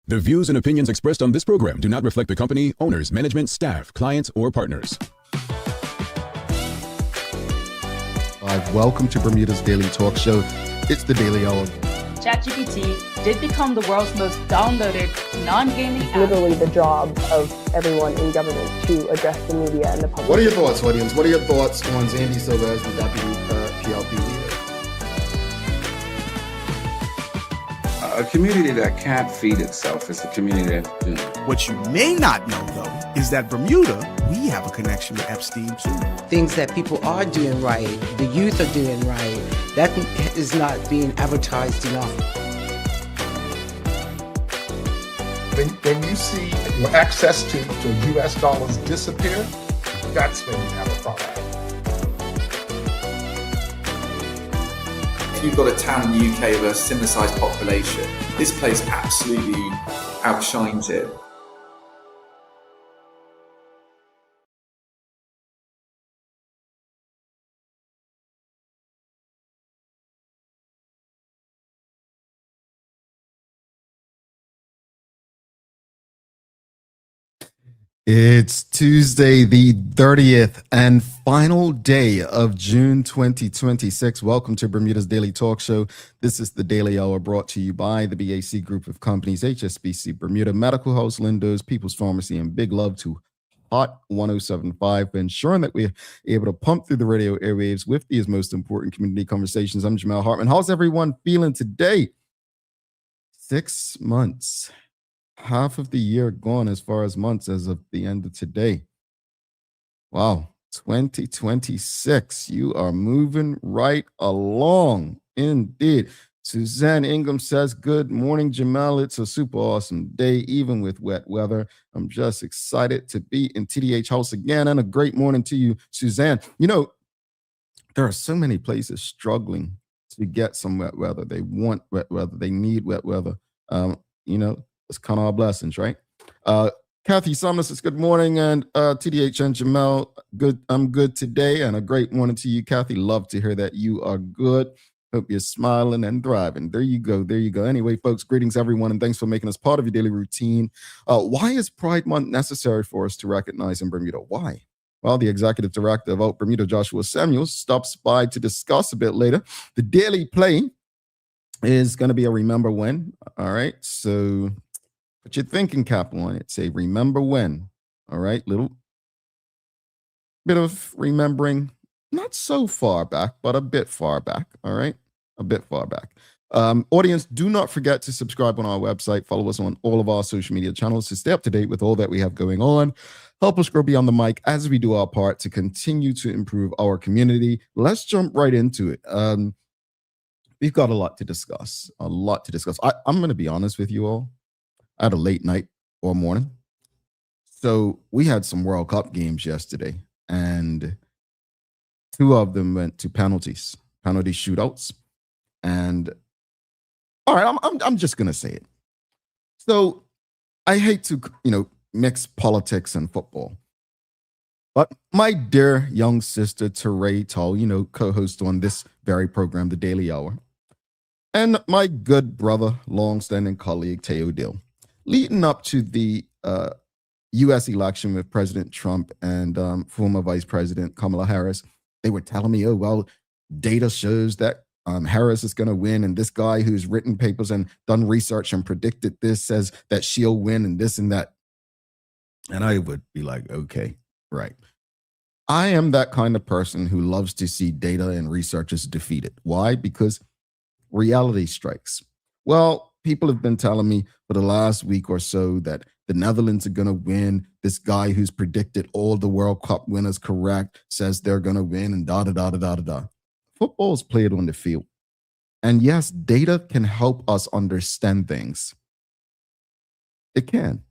The views and opinions expressed on this program do not reflect the company, owners, management, staff, clients, or partners. Welcome to Bermuda's Daily Talk Show. It's the Daily Hour. ChatGPT did become the world's most downloaded non-gaming app. Literally the job of everyone in government to address the media and the public. What are your thoughts, audience? What are your thoughts on Zandy Silva as the deputy PLP leader? A community that can't feed itself is a community that doomed. What you may not know, though, is that Bermuda, we have a connection to Epstein, too. Things that people are doing right, the youth are doing right, that is not being advertised enough. When you see access to U.S. dollars disappear, that's when you have a problem. If you've got a town in the UK with a similar sized population, this place absolutely outshines it. It's Tuesday, the 30th and final day of June 2026. Welcome to Bermuda's Daily Talk Show. This is the Daily Hour brought to you by the BAC Group of Companies, HSBC Bermuda, Medical House, Lindo's, People's Pharmacy, and big love to Hot 107.5 for ensuring that we're able to pump through the radio airwaves with these most important community conversations. I'm Jamal Hartman. How's everyone feeling today? 6 months. Half of the year gone as far as months as of the end of today. Wow, 2026. You are moving right along. Indeed. Suzanne Ingham says, good morning, Jamal. It's a super awesome day, even with wet weather. I'm just excited to be in TDH House again, and a great morning to you, Suzanne. You know, there are so many places struggling to get some wet weather. They want wet weather. They need wet weather. It's kind of our blessings, right? Kathy Sumner says, good morning, and TDH and Jamel, good. I'm good today, and a great morning to you, Kathy. Love to hear that you are good. Hope you're smiling and thriving. There you go. There you go. Anyway, folks, greetings, everyone, and thanks for making us part of your daily routine. Why is Pride Month necessary for us to recognize in Bermuda? Why? Well, the executive director of OUTBermuda, Joshua Samuels, stops by to discuss a bit later. The daily play is going to be a remember when. All right, so put your thinking cap on it. Say, remember when. All right. Little bit of remembering, not so far back, but a bit far back. All right. A bit far back. Audience, do not forget to subscribe on our website. Follow us on all of our social media channels to stay up to date with all that we have going on. Help us grow beyond the mic as we do our part to continue to improve our community. Let's jump right into it. We've got a lot to discuss. I'm going to be honest with you all. I had a late night or morning. So we had some World Cup games yesterday, and 2 of them went to penalty shootouts. And all right, I'm just going to say it. So I hate to, mix politics and football. But my dear young sister, Teray Tull, co-host on this very program, The Daily Hour, and my good brother, long-standing colleague, Teo Dill, leading up to the U.S. election with President Trump and former Vice President Kamala Harris, they were telling me, data shows that Harris is going to win, and this guy who's written papers and done research and predicted this says that she'll win and this and that. And I would be like, okay, right. I am that kind of person who loves to see data and researchers defeated. Why? Because reality strikes. Well, people have been telling me for the last week or so that the Netherlands are going to win. This guy who's predicted all the World Cup winners correct says they're going to win, and da-da-da-da-da-da-da. Football is played on the field. And yes, data can help us understand things. It can.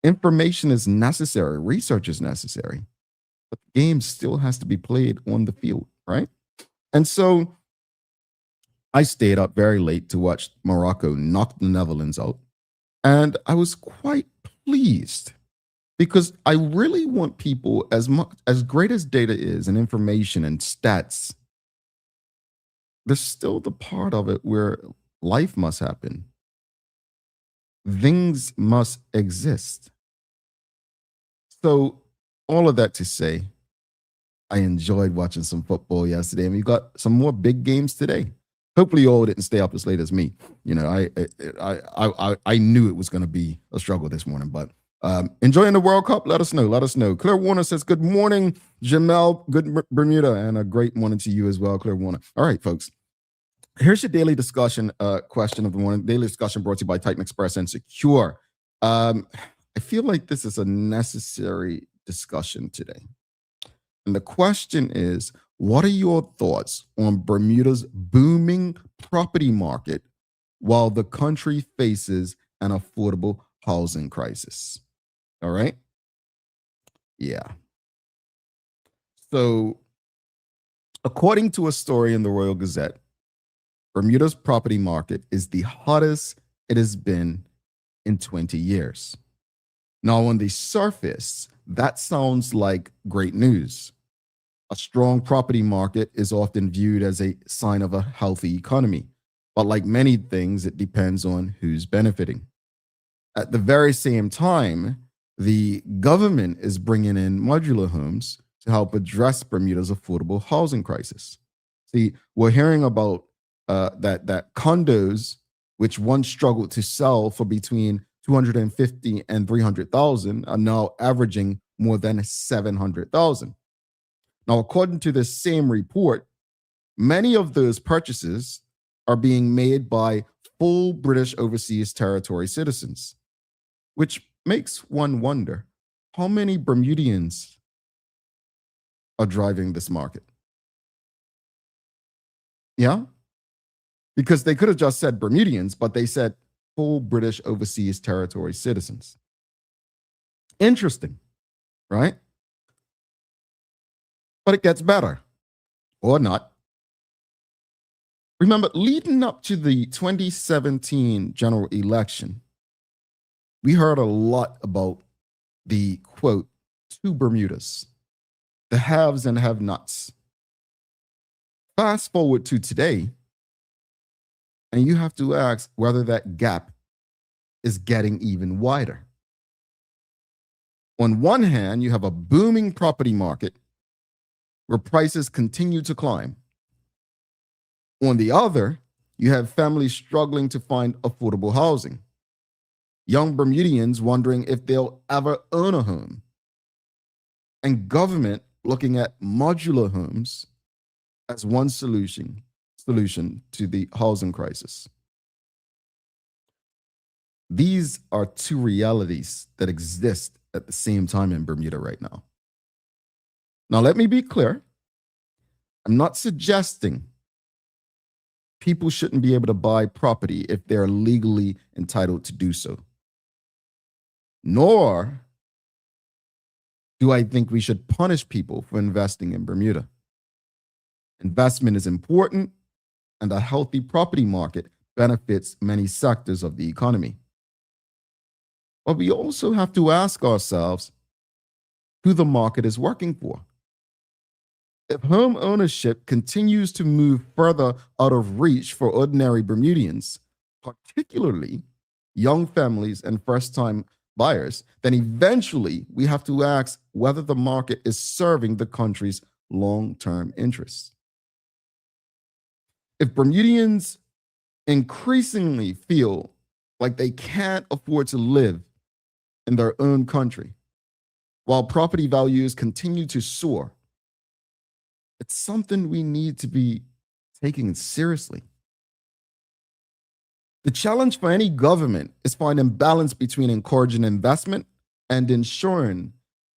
Information is necessary. Research is necessary. But the game still has to be played on the field, right? And so I stayed up very late to watch Morocco knock the Netherlands out. And I was quite pleased because I really want people, as great as data is and information and stats, there's still the part of it where life must happen. things must exist. So, all of that to say, I enjoyed watching some football yesterday, and we got some more big games today. Hopefully, you all didn't stay up as late as me. You know, I knew it was going to be a struggle this morning, but enjoying the World Cup? Let us know. Let us know. Claire Warner says, good morning, Jamel. Good Bermuda, and a great morning to you as well, Claire Warner. All right, folks. Here's your daily discussion question of the morning. Daily discussion brought to you by Titan Express and Secure. I feel like this is a necessary discussion today. And the question is, what are your thoughts on Bermuda's booming property market while the country faces an affordable housing crisis? All right. Yeah. So, according to a story in the Royal Gazette, Bermuda's property market is the hottest it has been in 20 years. Now, on the surface, that sounds like great news. A strong property market is often viewed as a sign of a healthy economy. But like many things, it depends on who's benefiting. At the very same time, the government is bringing in modular homes to help address Bermuda's affordable housing crisis. See, we're hearing about that condos, which once struggled to sell for between $250,000 and $300,000, are now averaging more than $700,000. Now, according to this same report, many of those purchases are being made by full British Overseas Territory citizens, which makes one wonder how many Bermudians are driving this market. Yeah? Because they could have just said Bermudians, but they said full British Overseas Territory citizens. Interesting, right? But it gets better, or not. Remember, leading up to the 2017 general election, we heard a lot about the, quote, two Bermudas, the haves and have-nots. Fast forward to today, and you have to ask whether that gap is getting even wider. On one hand, you have a booming property market where prices continue to climb. On the other, you have families struggling to find affordable housing. Young Bermudians wondering if they'll ever own a home. And government looking at modular homes as one solution to the housing crisis. These are two realities that exist at the same time in Bermuda right now. Now, let me be clear. I'm not suggesting people shouldn't be able to buy property if they're legally entitled to do so. Nor do I think we should punish people for investing in Bermuda. Investment is important, and a healthy property market benefits many sectors of the economy. But we also have to ask ourselves who the market is working for. If home ownership continues to move further out of reach for ordinary Bermudians, particularly young families and first-time buyers, then eventually we have to ask whether the market is serving the country's long-term interests. If Bermudians increasingly feel like they can't afford to live in their own country, while property values continue to soar, it's something we need to be taking seriously. The challenge for any government is finding balance between encouraging investment and ensuring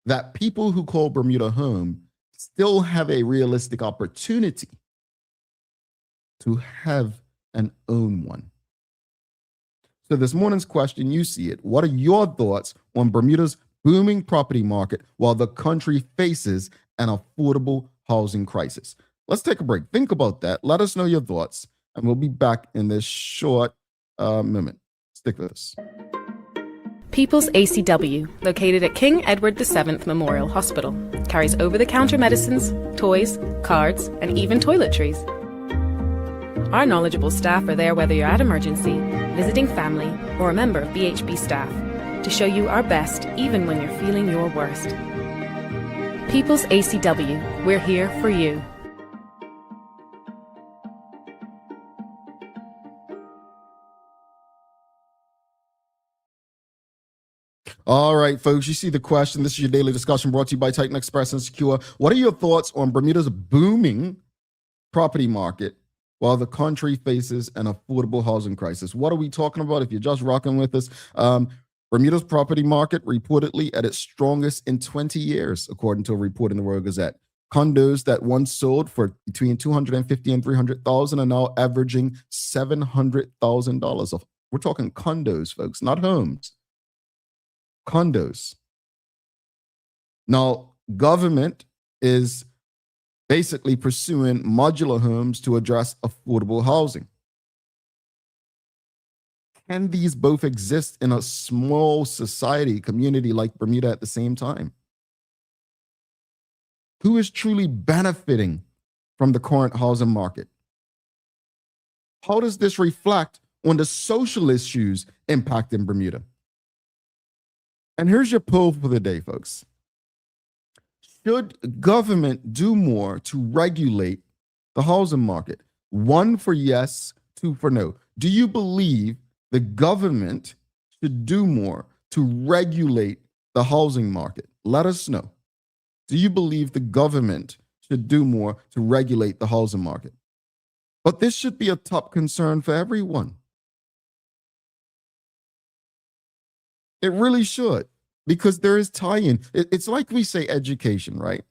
that people who call Bermuda home still have a realistic opportunity to have and own one. So this morning's question, you see it. What are your thoughts on Bermuda's booming property market while the country faces an affordable housing crisis? Let's take a break. Think about that. Let us know your thoughts, and we'll be back in this short moment. Stick with us. People's ACW, located at King Edward VII Memorial Hospital, carries over-the-counter medicines, toys, cards, and even toiletries. Our knowledgeable staff are there whether you're at emergency, visiting family, or a member of BHB staff, to show you our best even when you're feeling your worst. People's ACW, we're here for you. All right, folks, you see the question. This is your daily discussion brought to you by Titan Express and Secure. What are your thoughts on Bermuda's booming property market while the country faces an affordable housing crisis? What are we talking about? If you're just rocking with us, Bermuda's property market reportedly at its strongest in 20 years, according to a report in the Royal Gazette. Condos that once sold for between $250,000 and $300,000 are now averaging $700,000. We're talking condos, folks, not homes. Condos. Now, government is basically pursuing modular homes to address affordable housing. Can these both exist in a small society, community like Bermuda at the same time? Who is truly benefiting from the current housing market? How does this reflect on the social issues impacting Bermuda? And here's your poll for the day, folks. Should government do more to regulate the housing market? 1 for yes, 2 for no. Do you believe the government should do more to regulate the housing market? Let us know. Do you believe the government should do more to regulate the housing market? But this should be a top concern for everyone. It really should, because there is tie-in. It's like we say education, right?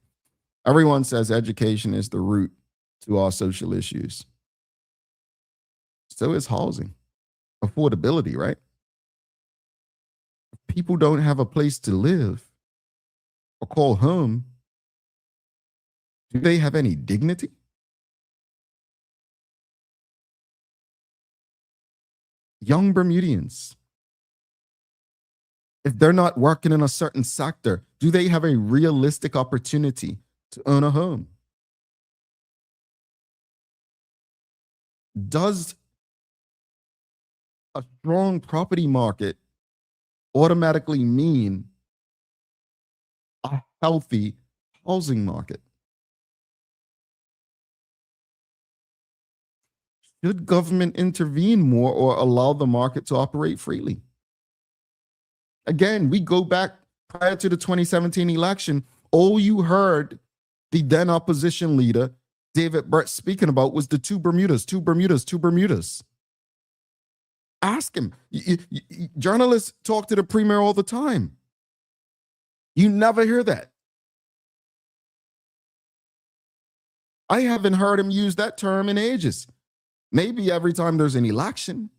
Everyone says education is the root to all social issues. So is housing, affordability, right? If people don't have a place to live or call home, do they have any dignity? Young Bermudians, if they're not working in a certain sector, do they have a realistic opportunity to own a home? Does a strong property market automatically mean a healthy housing market? Should government intervene more or allow the market to operate freely? Again, we go back prior to the 2017 election. All you heard the then opposition leader, David Brett, speaking about was the two Bermudas, two Bermudas, two Bermudas. Ask him. Journalists talk to the premier all the time. You never hear that. I haven't heard him use that term in ages. Maybe every time there's an election.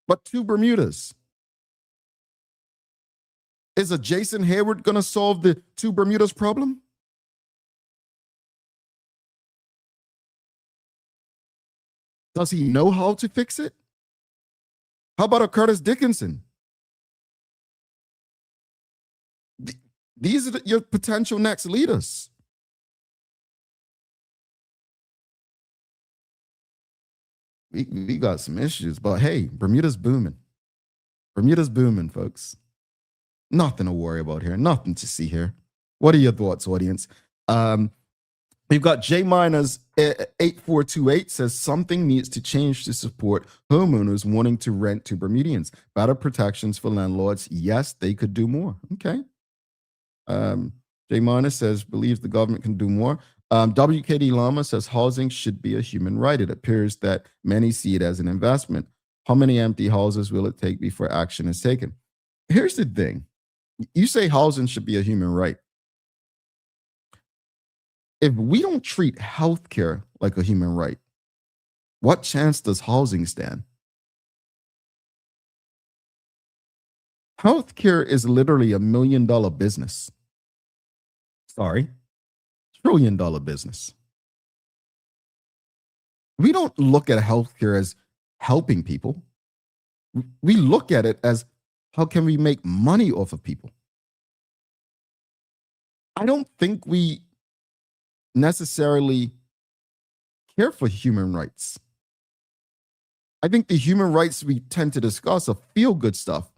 But two Bermudas. Is a Jason Hayward going to solve the two Bermudas problem? Does he know how to fix it? How about a Curtis Dickinson? These are your potential next leaders. We got some issues, but hey, Bermuda's booming. Bermuda's booming, folks. Nothing to worry about here. Nothing to see here. What are your thoughts, audience? We've got J Miners 8428 says something needs to change to support homeowners wanting to rent to Bermudians. Better protections for landlords. Yes, they could do more. Okay. J Miners says believes the government can do more. WKD Lama says housing should be a human right. It appears that many see it as an investment. How many empty houses will it take before action is taken? Here's the thing. You say housing should be a human right. If we don't treat healthcare like a human right, what chance does housing stand? Healthcare is literally $1 million business. Sorry. $1 trillion business. We don't look at healthcare as helping people. We look at it as how can we make money off of people? I don't think we necessarily care for human rights. I think the human rights we tend to discuss are feel-good stuff,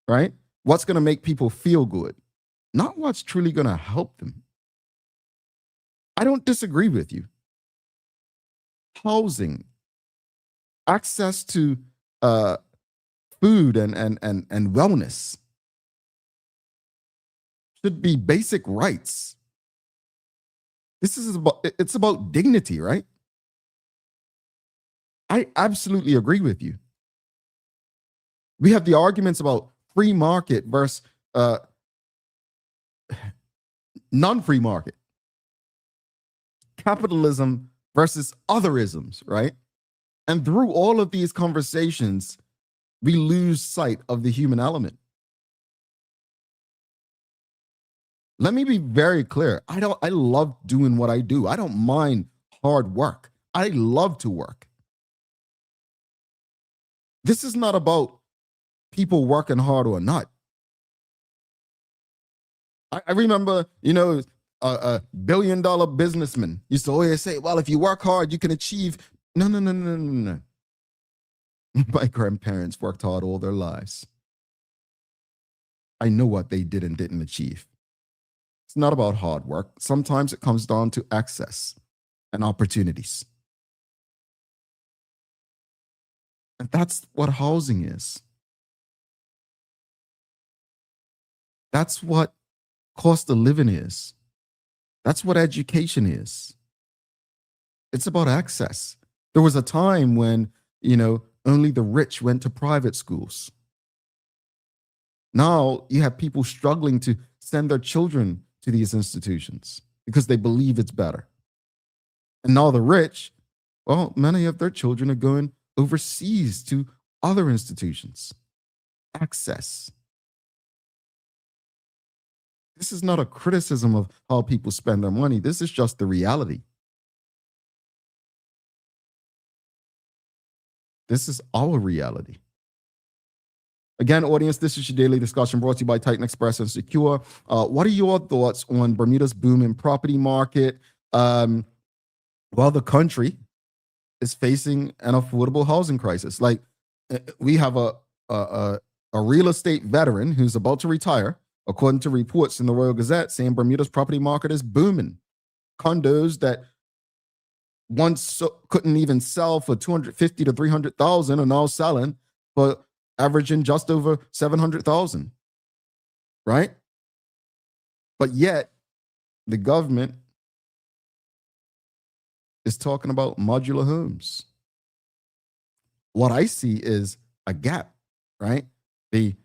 right? What's going to make people feel good, not what's truly going to help them. I don't disagree with you. Housing, access to food and wellness should be basic rights. It's about dignity, right? I absolutely agree with you. We have the arguments about free market versus non-free market, capitalism versus otherisms, right? And through all of these conversations, we lose sight of the human element. Let me be very clear. I love doing what I do. I don't mind hard work. I love to work. This is not about people working hard or not. I remember, a billion-dollar businessman used to always say, well, if you work hard, you can achieve. No. My grandparents worked hard all their lives. I know what they did and didn't achieve. It's not about hard work. Sometimes it comes down to access and opportunities. And that's what housing is. That's what cost of living is. That's what education is. It's about access. There was a time when, only the rich went to private schools. Now you have people struggling to send their children to these institutions because they believe it's better. And now the rich, well, many of their children are going overseas to other institutions. Access. This is not a criticism of how people spend their money. This is just the reality. This is our reality. Again, audience, this is your daily discussion brought to you by Titan Express and Secure. What are your thoughts on Bermuda's booming property market? While the country is facing an affordable housing crisis. Like, we have a real estate veteran who's about to retire, according to reports in the Royal Gazette, saying Bermuda's property market is booming. Condos that once couldn't even sell for $250,000 to $300,000 are now selling for averaging just over $700,000, right? But yet, the government is talking about modular homes. What I see is a gap, right? The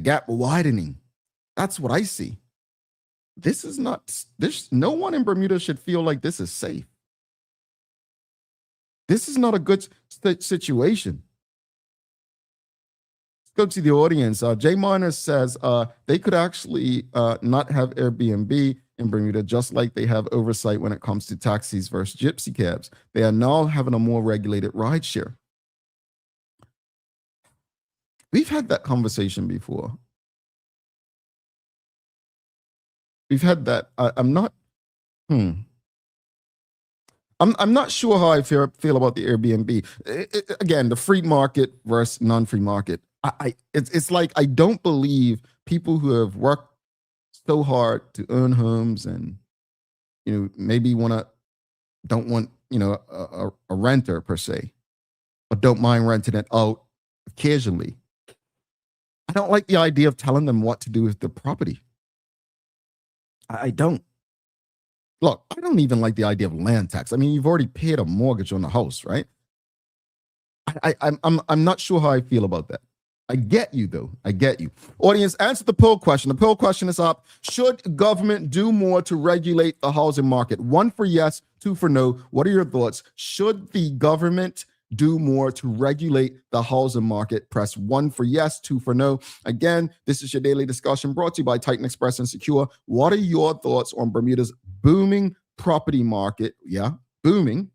gap widening. That's what I see. No one in Bermuda should feel like this is safe. This is not a good situation. Let's go to the audience. Jay Miner says they could actually not have Airbnb in Bermuda, just like they have oversight when it comes to taxis versus gypsy cabs. They are now having a more regulated rideshare. We've had that conversation before. We've had that. I'm not sure how I feel about the Airbnb. Again, the free market versus non-free market. It's like I don't believe people who have worked so hard to earn homes and maybe don't want a renter per se, but don't mind renting it out occasionally. I don't like the idea of telling them what to do with the property. I don't. Look, I don't even like the idea of land tax. I mean, you've already paid a mortgage on the house, right? I'm not sure how I feel about that. I get you, though. I get you. Audience, answer the poll question. The poll question is up. Should government do more to regulate the housing market? 1 for yes, 2 for no. What are your thoughts? Should the government do more to regulate the housing market? Press 1 for yes, 2 for no. Again, this is your daily discussion brought to you by Titan Express and Secure. What are your thoughts on Bermuda's booming property market? Yeah, booming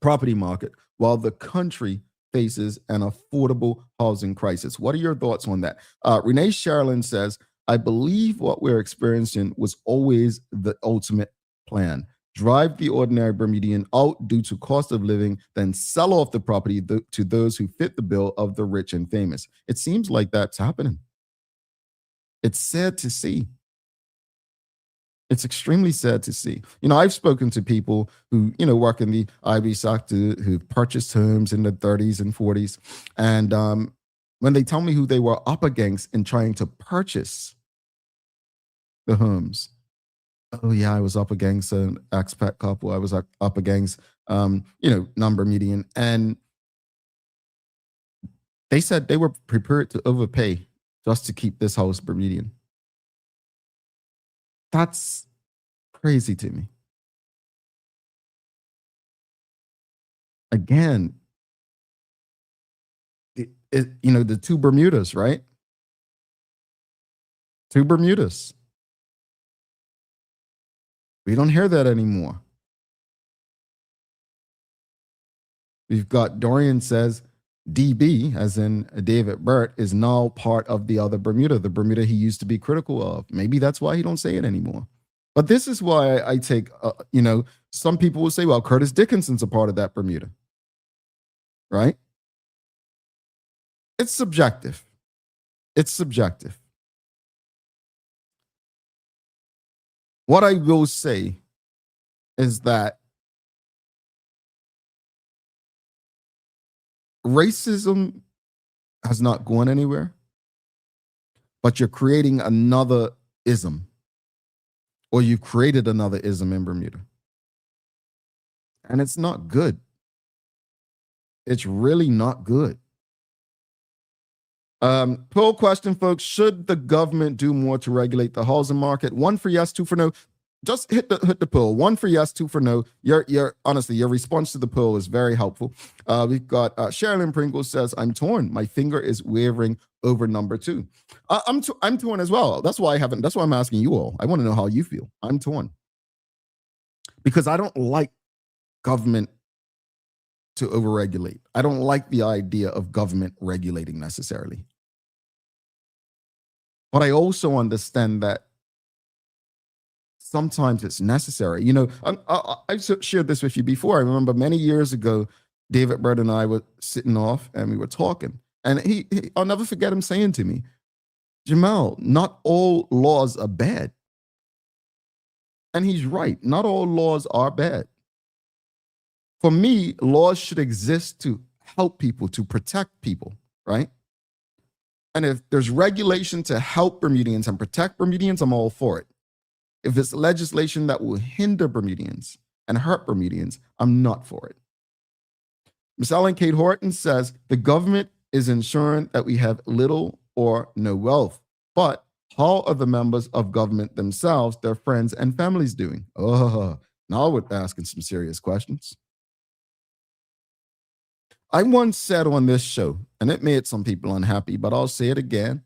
property market while the country faces an affordable housing crisis. What are your thoughts on that? Renee Sherilyn says, I believe what we're experiencing was always the ultimate plan. drive the ordinary Bermudian out due to cost of living, then sell off the property to those who fit the bill of the rich and famous. It seems like that's happening. It's sad to see. It's extremely sad to see. I've spoken to people who, work in the IB sector who've purchased homes in the 30s and 40s. And when they tell me who they were up against in trying to purchase the homes, oh yeah, I was up against an expat couple. I was up against, non-Bermudian. And they said they were prepared to overpay just to keep this house Bermudian. That's crazy to me. Again, the two Bermudas, right? Two Bermudas. We don't hear that anymore. We've got Dorian says, DB, as in David Burt, is now part of the other Bermuda, the Bermuda he used to be critical of. Maybe that's why he don't say it anymore. But this is why I take, some people will say, well, Curtis Dickinson's a part of that Bermuda, right? It's subjective. It's subjective. What I will say is that racism has not gone anywhere, but you're creating another ism, or you've created another ism in Bermuda. And it's not good. It's really not good. Poll question, folks. Should the government do more to regulate the housing market? 1 for yes, 2 for no. Just hit the poll. 1 for yes, 2 for no. Honestly, your response to the poll is very helpful. We've got Sherilyn Pringles says, I'm torn. My finger is wavering over number 2. I'm torn as well. That's why I'm asking you all. I want to know how you feel. I'm torn. Because I don't like government to overregulate. I don't like the idea of government regulating necessarily. But I also understand that sometimes it's necessary. I've shared this with you before. I remember many years ago, David Bird and I were sitting off and we were talking. And I'll never forget him saying to me, Jamal, not all laws are bad. And he's right. Not all laws are bad. For me, laws should exist to help people, to protect people, right? And if there's regulation to help Bermudians and protect Bermudians, I'm all for it. If it's legislation that will hinder Bermudians and hurt Bermudians, I'm not for it. Ms. Ellen Kate Horton says, the government is ensuring that we have little or no wealth, but how are the members of government themselves, their friends and families doing? Oh, now we're asking some serious questions. I once said on this show, and it made some people unhappy, but I'll say it again.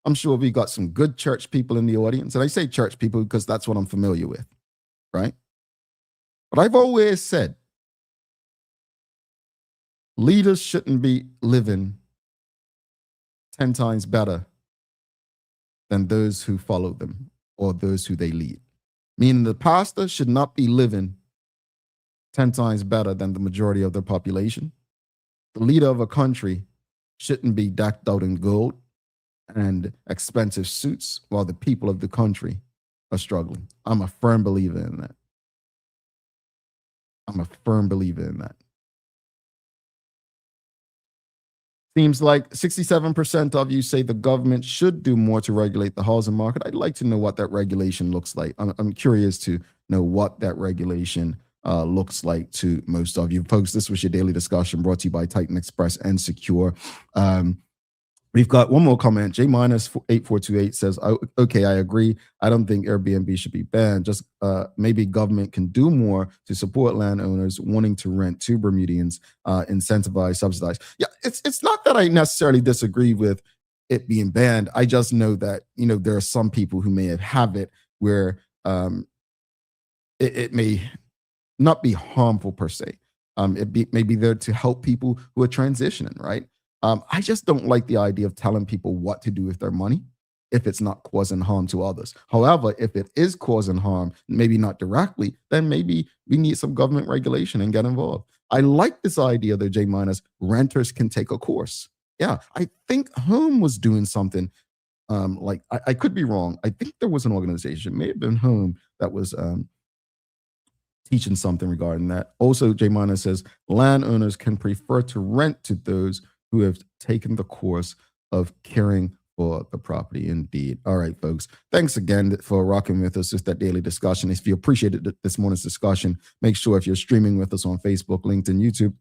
I'm sure we got some good church people in the audience. And I say church people because that's what I'm familiar with, right? But I've always said, leaders shouldn't be living 10 times better than those who follow them or those who they lead. Meaning the pastor should not be living 10 times better than the majority of the population. The leader of a country shouldn't be decked out in gold and expensive suits while the people of the country are struggling. I'm a firm believer in that. I'm a firm believer in that. Seems like 67% of you say the government should do more to regulate the housing market. I'd like to know what that regulation looks like. I'm curious to know what that regulation looks like to most of you folks. This was your daily discussion brought to you by Titan Express and Secure. We've got one more comment. J-8428 says, okay, I agree. I don't think Airbnb should be banned. Just maybe government can do more to support landowners wanting to rent to Bermudians, incentivize, subsidize. Yeah, it's not that I necessarily disagree with it being banned. I just know that, there are some people who may have it where it may not be harmful per se. It may be there to help people who are transitioning, right? I just don't like the idea of telling people what to do with their money. if it's not causing harm to others. However, if it is causing harm, maybe not directly, then maybe we need some government regulation and get involved. I like this idea though, J minus, renters can take a course. Yeah, I think Home was doing something like, I could be wrong. I think there was an organization, may have been Home, that was teaching something regarding that. Also, J minus says landowners can prefer to rent to those who have taken the course of caring for the property. Indeed. All right, folks. Thanks again for rocking with us with that daily discussion. If you appreciated this morning's discussion, make sure if you're streaming with us on Facebook, LinkedIn, YouTube,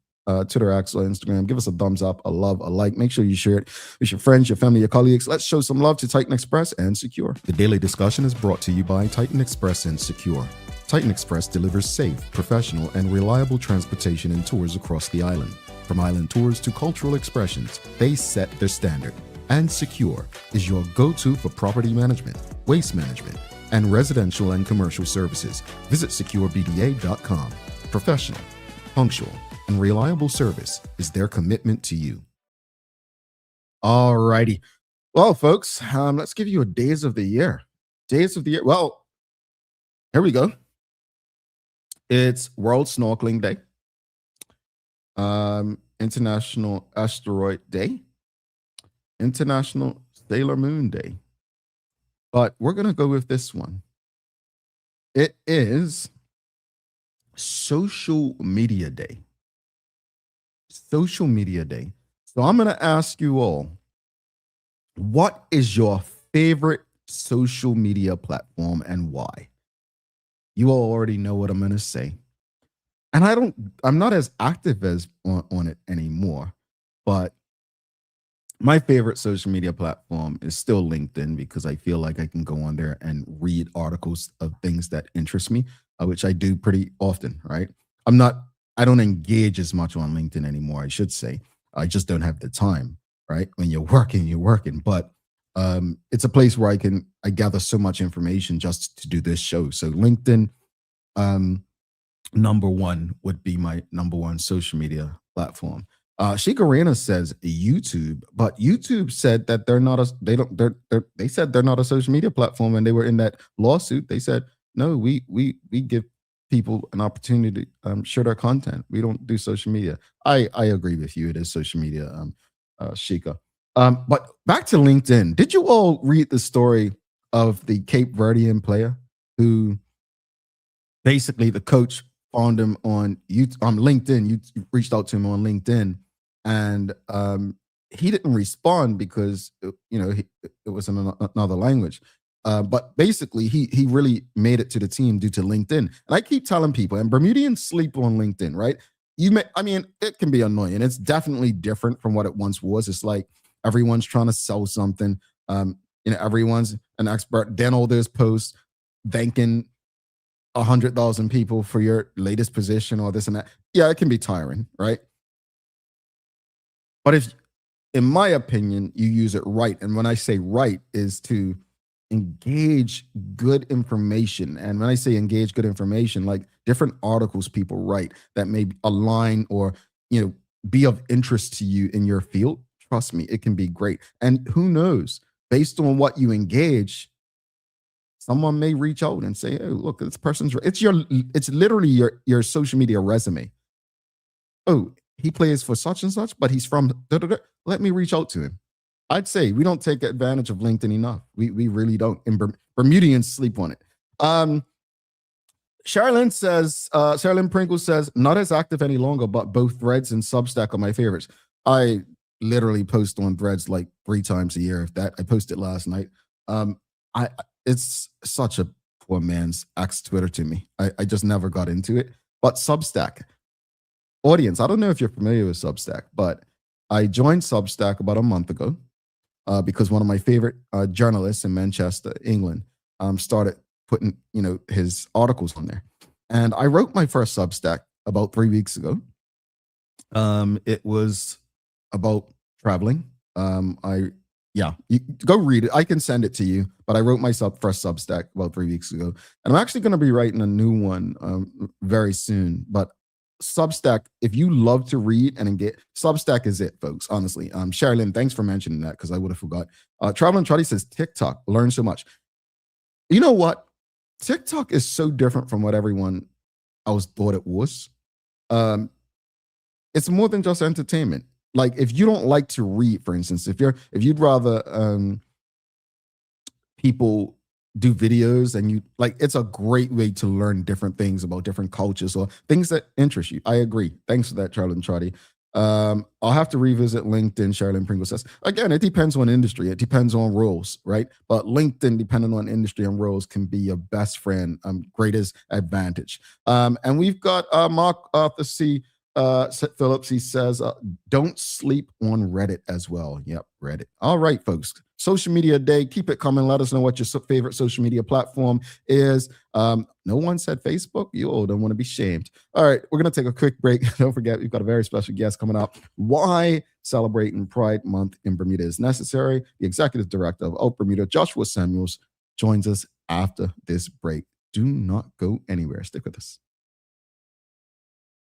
Twitter, X, or Instagram, give us a thumbs up, a love, a like. Make sure you share it with your friends, your family, your colleagues. Let's show some love to Titan Express and Secure. The daily discussion is brought to you by Titan Express and Secure. Titan Express delivers safe, professional, and reliable transportation and tours across the island. From island tours to cultural expressions, they set their standard. And Secure is your go-to for property management, waste management, and residential and commercial services. Visit securebda.com. Professional, punctual, and reliable service is their commitment to you. All righty. Well, folks, let's give you a days of the year. Days of the year. Well, here we go. It's World Snorkeling Day, International Asteroid Day, International Sailor Moon Day. But we're going to go with this one. It is Social Media Day. Social Media Day. So I'm going to ask you all, what is your favorite social media platform and why? You all already know what I'm going to say. And I'm not as active as on it anymore, but my favorite social media platform is still LinkedIn because I feel like I can go on there and read articles of things that interest me, which I do pretty often, right? I don't engage as much on LinkedIn anymore, I should say. I just don't have the time, right? When you're working, you're working. But it's a place where I gather so much information just to do this show. So LinkedIn, number one would be my number one social media platform. Shikarina says YouTube, but YouTube said that they said they're not a social media platform. And they were in that lawsuit. They said, no, we give people an opportunity to share their content. We don't do social media. I agree with you. It is social media, Shika. But back to LinkedIn. Did you all read the story of the Cape Verdean player who basically the coach found him on LinkedIn? You reached out to him on LinkedIn, and he didn't respond because it was in another language. But basically, he really made it to the team due to LinkedIn. And I keep telling people, and Bermudians sleep on LinkedIn, right? It can be annoying. It's definitely different from what it once was. It's like everyone's trying to sell something. Everyone's an expert. Then all those posts thanking 100,000 people for your latest position or this and that. Yeah, it can be tiring, right? But if, in my opinion, you use it right, and when I say right is to engage good information. And when I say engage good information, like different articles people write that may align or, be of interest to you in your field, trust me, it can be great. And who knows, based on what you engage, someone may reach out and say, "Oh, look, this person's." It's literally your social media resume. Oh, he plays for such and such, but he's from. Let me reach out to him. I'd say we don't take advantage of LinkedIn enough. We really don't. And Bermudians sleep on it. Sherilyn Pringle says, not as active any longer, but both Threads and Substack are my favorites. I literally post on Threads like 3 times a year. If that, I posted last night. It's such a poor man's ex-Twitter to me. I just never got into it. But Substack, audience, I don't know if you're familiar with Substack, but I joined Substack about a month ago. Because one of my favorite journalists in Manchester, England, started putting, his articles on there. And I wrote my first Substack about 3 weeks ago. It was about traveling. You go read it. I can send it to you, but I wrote my first Substack about 3 weeks ago. And I'm actually going to be writing a new one very soon. But Substack, if you love to read and engage, Substack is it, folks, honestly. Sherilyn, thanks for mentioning that because I would have forgot. Traveling Trotty says, TikTok, learn so much. You know what? TikTok is so different from what everyone else thought it was. It's more than just entertainment. Like if you don't like to read, for instance, if you'd rather people do videos and you like, it's a great way to learn different things about different cultures or things that interest you. I agree. Thanks for that, Charlie and Trotty. I'll have to revisit LinkedIn. Sherilyn Pringle says, again, it depends on industry. It depends on roles, right? But LinkedIn, depending on industry and roles, can be your best friend, greatest advantage. And we've got Mark Arthur C. Phillips, he says, don't sleep on Reddit as well. Yep, Reddit. All right, folks. Social media day. Keep it coming. Let us know what your favorite social media platform is. No one said Facebook. You all don't want to be shamed. All right, we're going to take a quick break. Don't forget, we've got a very special guest coming up. Why celebrating Pride Month in Bermuda is necessary. The Executive Director of OUTBermuda, Joshua Samuels, joins us after this break. Do not go anywhere. Stick with us.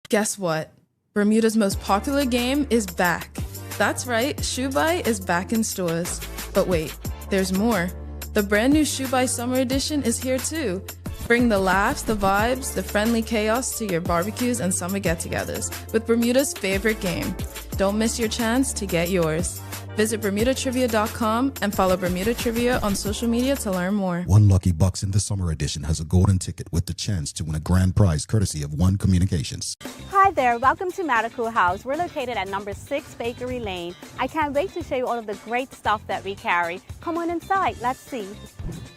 Guess what? Bermuda's most popular game is back. That's right, Shoebuy is back in stores. But wait, there's more. The brand new Shoebuy Summer Edition is here too. Bring the laughs, the vibes, the friendly chaos to your barbecues and summer get-togethers with Bermuda's favorite game. Don't miss your chance to get yours. Visit BermudaTrivia.com and follow Bermuda Trivia on social media to learn more. One lucky box in the summer edition has a golden ticket with the chance to win a grand prize courtesy of One Communications. Hi there, welcome to Medical House. We're located at number 6 Bakery Lane. I can't wait to show you all of the great stuff that we carry. Come on inside, let's see.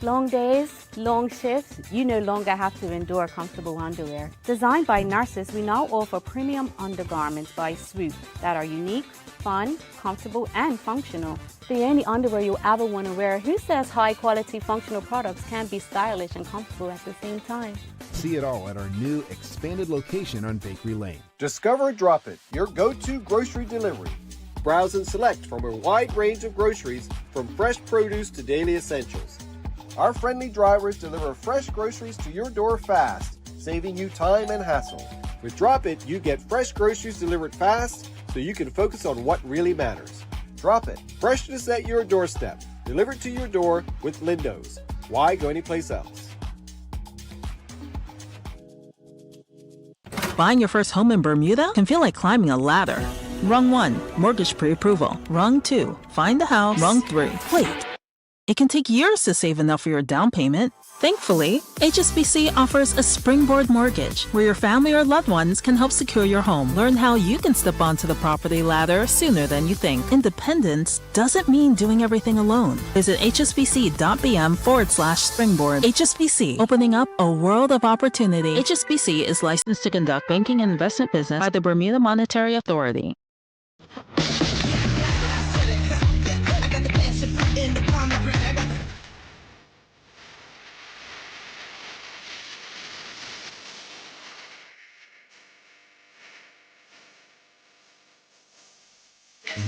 Long days, long shifts, you no longer have to endure comfortable underwear. Designed by nurses, we now offer premium undergarments by Swoop that are unique, fun, comfortable, and functional. The only underwear you'll ever want to wear. Who says high-quality functional products can't be stylish and comfortable at the same time? See it all at our new expanded location on Bakery Lane. Discover Drop It, your go-to grocery delivery. Browse and select from a wide range of groceries, from fresh produce to daily essentials. Our friendly drivers deliver fresh groceries to your door fast, saving you time and hassle. With Drop It, you get fresh groceries delivered fast, so you can focus on what really matters. Drop It. Freshness at your doorstep. Delivered to your door with Lindo's. Why go anyplace else? Buying your first home in Bermuda can feel like climbing a ladder. Rung 1, mortgage pre-approval. Rung 2, find the house. Rung 3, wait. It can take years to save enough for your down payment. Thankfully, HSBC offers a springboard mortgage where your family or loved ones can help secure your home. Learn how you can step onto the property ladder sooner than you think. Independence doesn't mean doing everything alone. Visit hsbc.bm/springboard. HSBC, opening up a world of opportunity. HSBC is licensed to conduct banking and investment business by the Bermuda Monetary Authority. You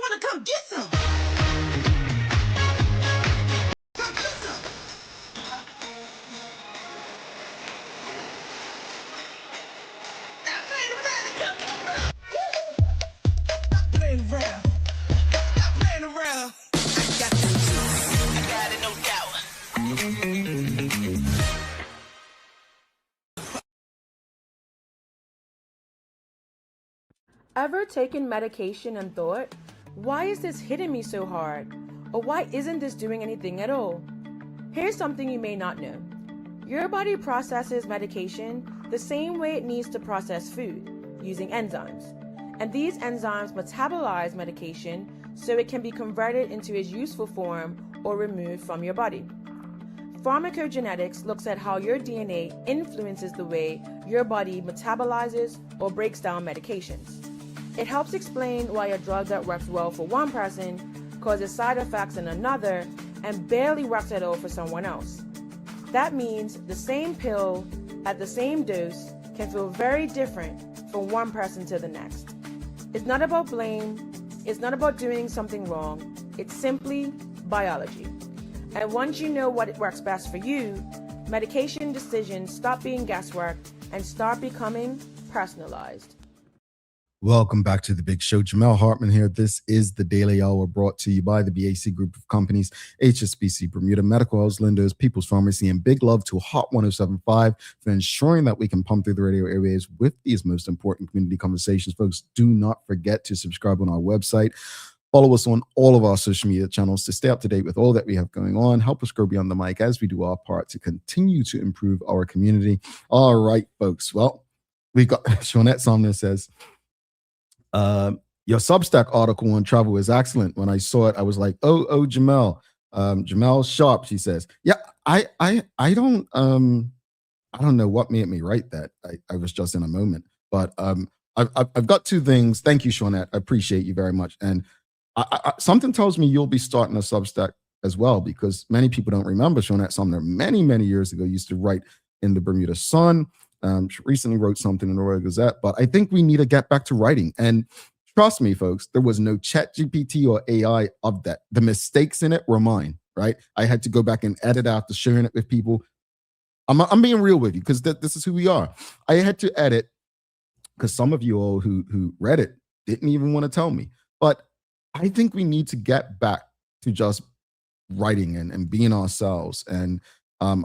wanna come get some? Come get some. Stop playing around. Stop playing around. I got the juice. I got it, no doubt. Ever taken medication and thought, why is this hitting me so hard? Or why isn't this doing anything at all? Here's something you may not know. Your body processes medication the same way it needs to process food, using enzymes. And these enzymes metabolize medication so it can be converted into its useful form or removed from your body. Pharmacogenetics looks at how your DNA influences the way your body metabolizes or breaks down medications. It helps explain why a drug that works well for one person causes side effects in another and barely works at all for someone else. That means the same pill at the same dose can feel very different from one person to the next. It's not about blame, it's not about doing something wrong, it's simply biology. And once you know what works best for you, medication decisions stop being guesswork and start becoming personalized. Welcome back to the big show. Jamel Hartman here. This is the Daily Hour brought to you by the BAC Group of Companies, HSBC Bermuda, Medical House Lenders, People's Pharmacy, and big love to Hot 107.5 for ensuring that we can pump through the radio airwaves with these most important community conversations. Folks, do not forget to subscribe on our website. Follow us on all of our social media channels to stay up to date with all that we have going on. Help us grow beyond the mic as we do our part to continue to improve our community. All right, folks. Well, we got Shawnette Sumner says, your Substack article on travel is excellent. When I saw it, I was like, oh, Jamel. Jamel Sharp, she says. Yeah, I don't know what made me write that. I was just in a moment. But I've got two things. Thank you, Shawnette. I appreciate you very much. And something tells me you'll be starting a Substack as well, because many people don't remember Shawnette Sumner many, many years ago used to write in the Bermuda Sun. She recently wrote something in the Royal Gazette, but I think we need to get back to writing. And trust me, folks, there was no ChatGPT or AI of that. The mistakes in it were mine, right? I had to go back and edit after sharing it with people. I'm being real with you because this is who we are. I had to edit because some of you all who read it didn't even want to tell me. But I think we need to get back to just writing and being ourselves. And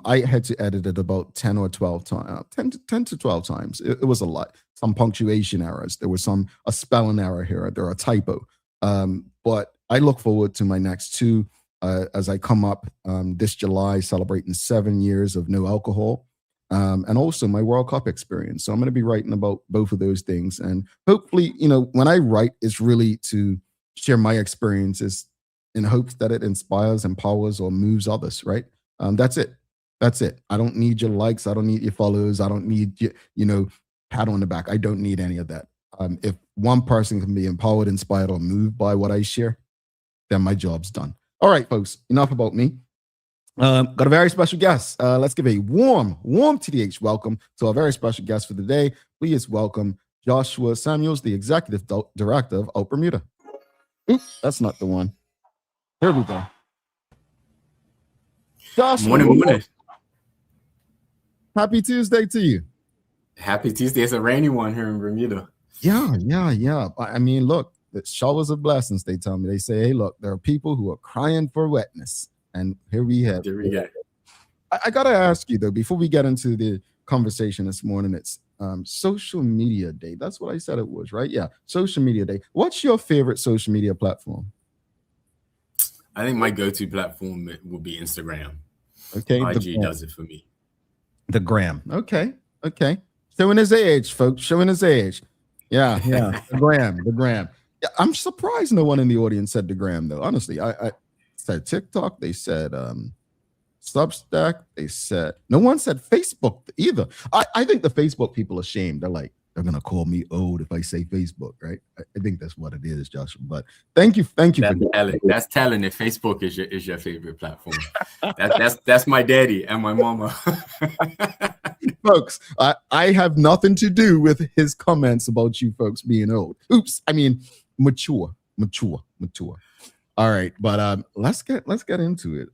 I had to edit it about 10 or 12 times, 10 to 12 times. It was a lot. Some punctuation errors. There was a spelling error here. There are a typo. But I look forward to my next two as I come up this July, celebrating 7 years of no alcohol, and also my World Cup experience. So I'm going to be writing about both of those things. And hopefully, when I write, it's really to share my experiences in hopes that it inspires, empowers, or moves others, right? That's it. That's it. I don't need your likes. I don't need your follows. I don't need your, pat on the back. I don't need any of that. If one person can be empowered, inspired, or moved by what I share, then my job's done. All right, folks, enough about me. Got a very special guest. Let's give a warm TDH welcome to our very special guest for the day. Please welcome Joshua Samuels, the Executive Director of OUTBermuda. Oops, that's not the one. Here we go. Joshua. Morning. Happy Tuesday to you. Happy Tuesday. It's a rainy one here in Bermuda. Yeah. I mean, look, the showers of blessings, they tell me. They say, hey, look, there are people who are crying for wetness. And here we have it. I got to ask you, though, before we get into the conversation this morning, it's social media day. That's what I said it was, right? Yeah, social media day. What's your favorite social media platform? I think my go-to platform will be Instagram. Okay. IG does it for me. The gram. Okay. Showing his age, folks. Showing his age. Yeah. The gram. Yeah, I'm surprised no one in the audience said the gram, though. Honestly, I said TikTok. They said Substack. They said no one said Facebook either. I think the Facebook people are ashamed. They're like, they're gonna call me old if I say Facebook, right? I think that's what it is, Joshua. But thank you. That's telling if Facebook is your favorite platform. That's my daddy and my mama. Folks, I have nothing to do with his comments about you folks being old. Oops, I mean mature. All right, but let's get into it.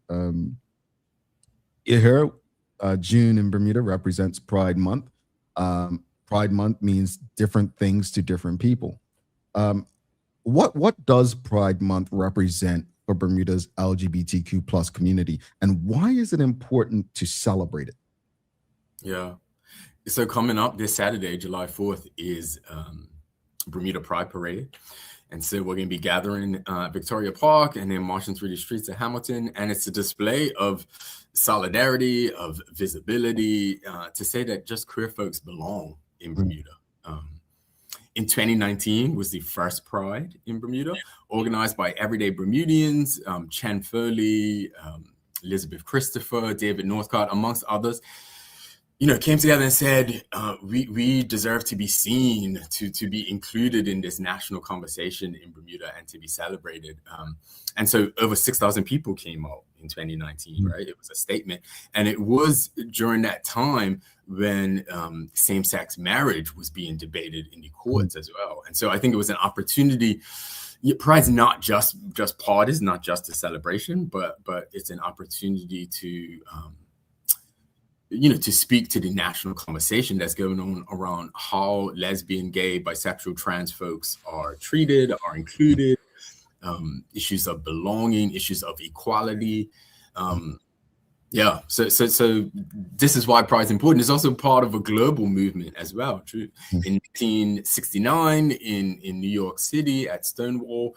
Here, June in Bermuda represents Pride Month. Pride Month means different things to different people. What does Pride Month represent for Bermuda's LGBTQ plus community, and why is it important to celebrate it? Yeah, so coming up this Saturday, July 4th, is Bermuda Pride Parade. And so we're going to be gathering Victoria Park and then marching through the streets of Hamilton. And it's a display of solidarity, of visibility, to say that just queer folks belong in Bermuda. In 2019 was the first Pride in Bermuda, organized by everyday Bermudians, Chen Foley, Elizabeth Christopher, David Northcott, amongst others. Came together and said, we deserve to be seen, to be included in this national conversation in Bermuda and to be celebrated. And so over 6,000 people came out in 2019, right? It was a statement. And it was during that time when same-sex marriage was being debated in the courts as well. And so I think it was an opportunity. Pride's not just parties, not just a celebration, but it's an opportunity to to speak to the national conversation that's going on around how lesbian, gay, bisexual, trans folks are treated, are included, issues of belonging, issues of equality. Yeah, so this is why Pride is important. It's also part of a global movement as well. True. In 1969, in New York City at Stonewall,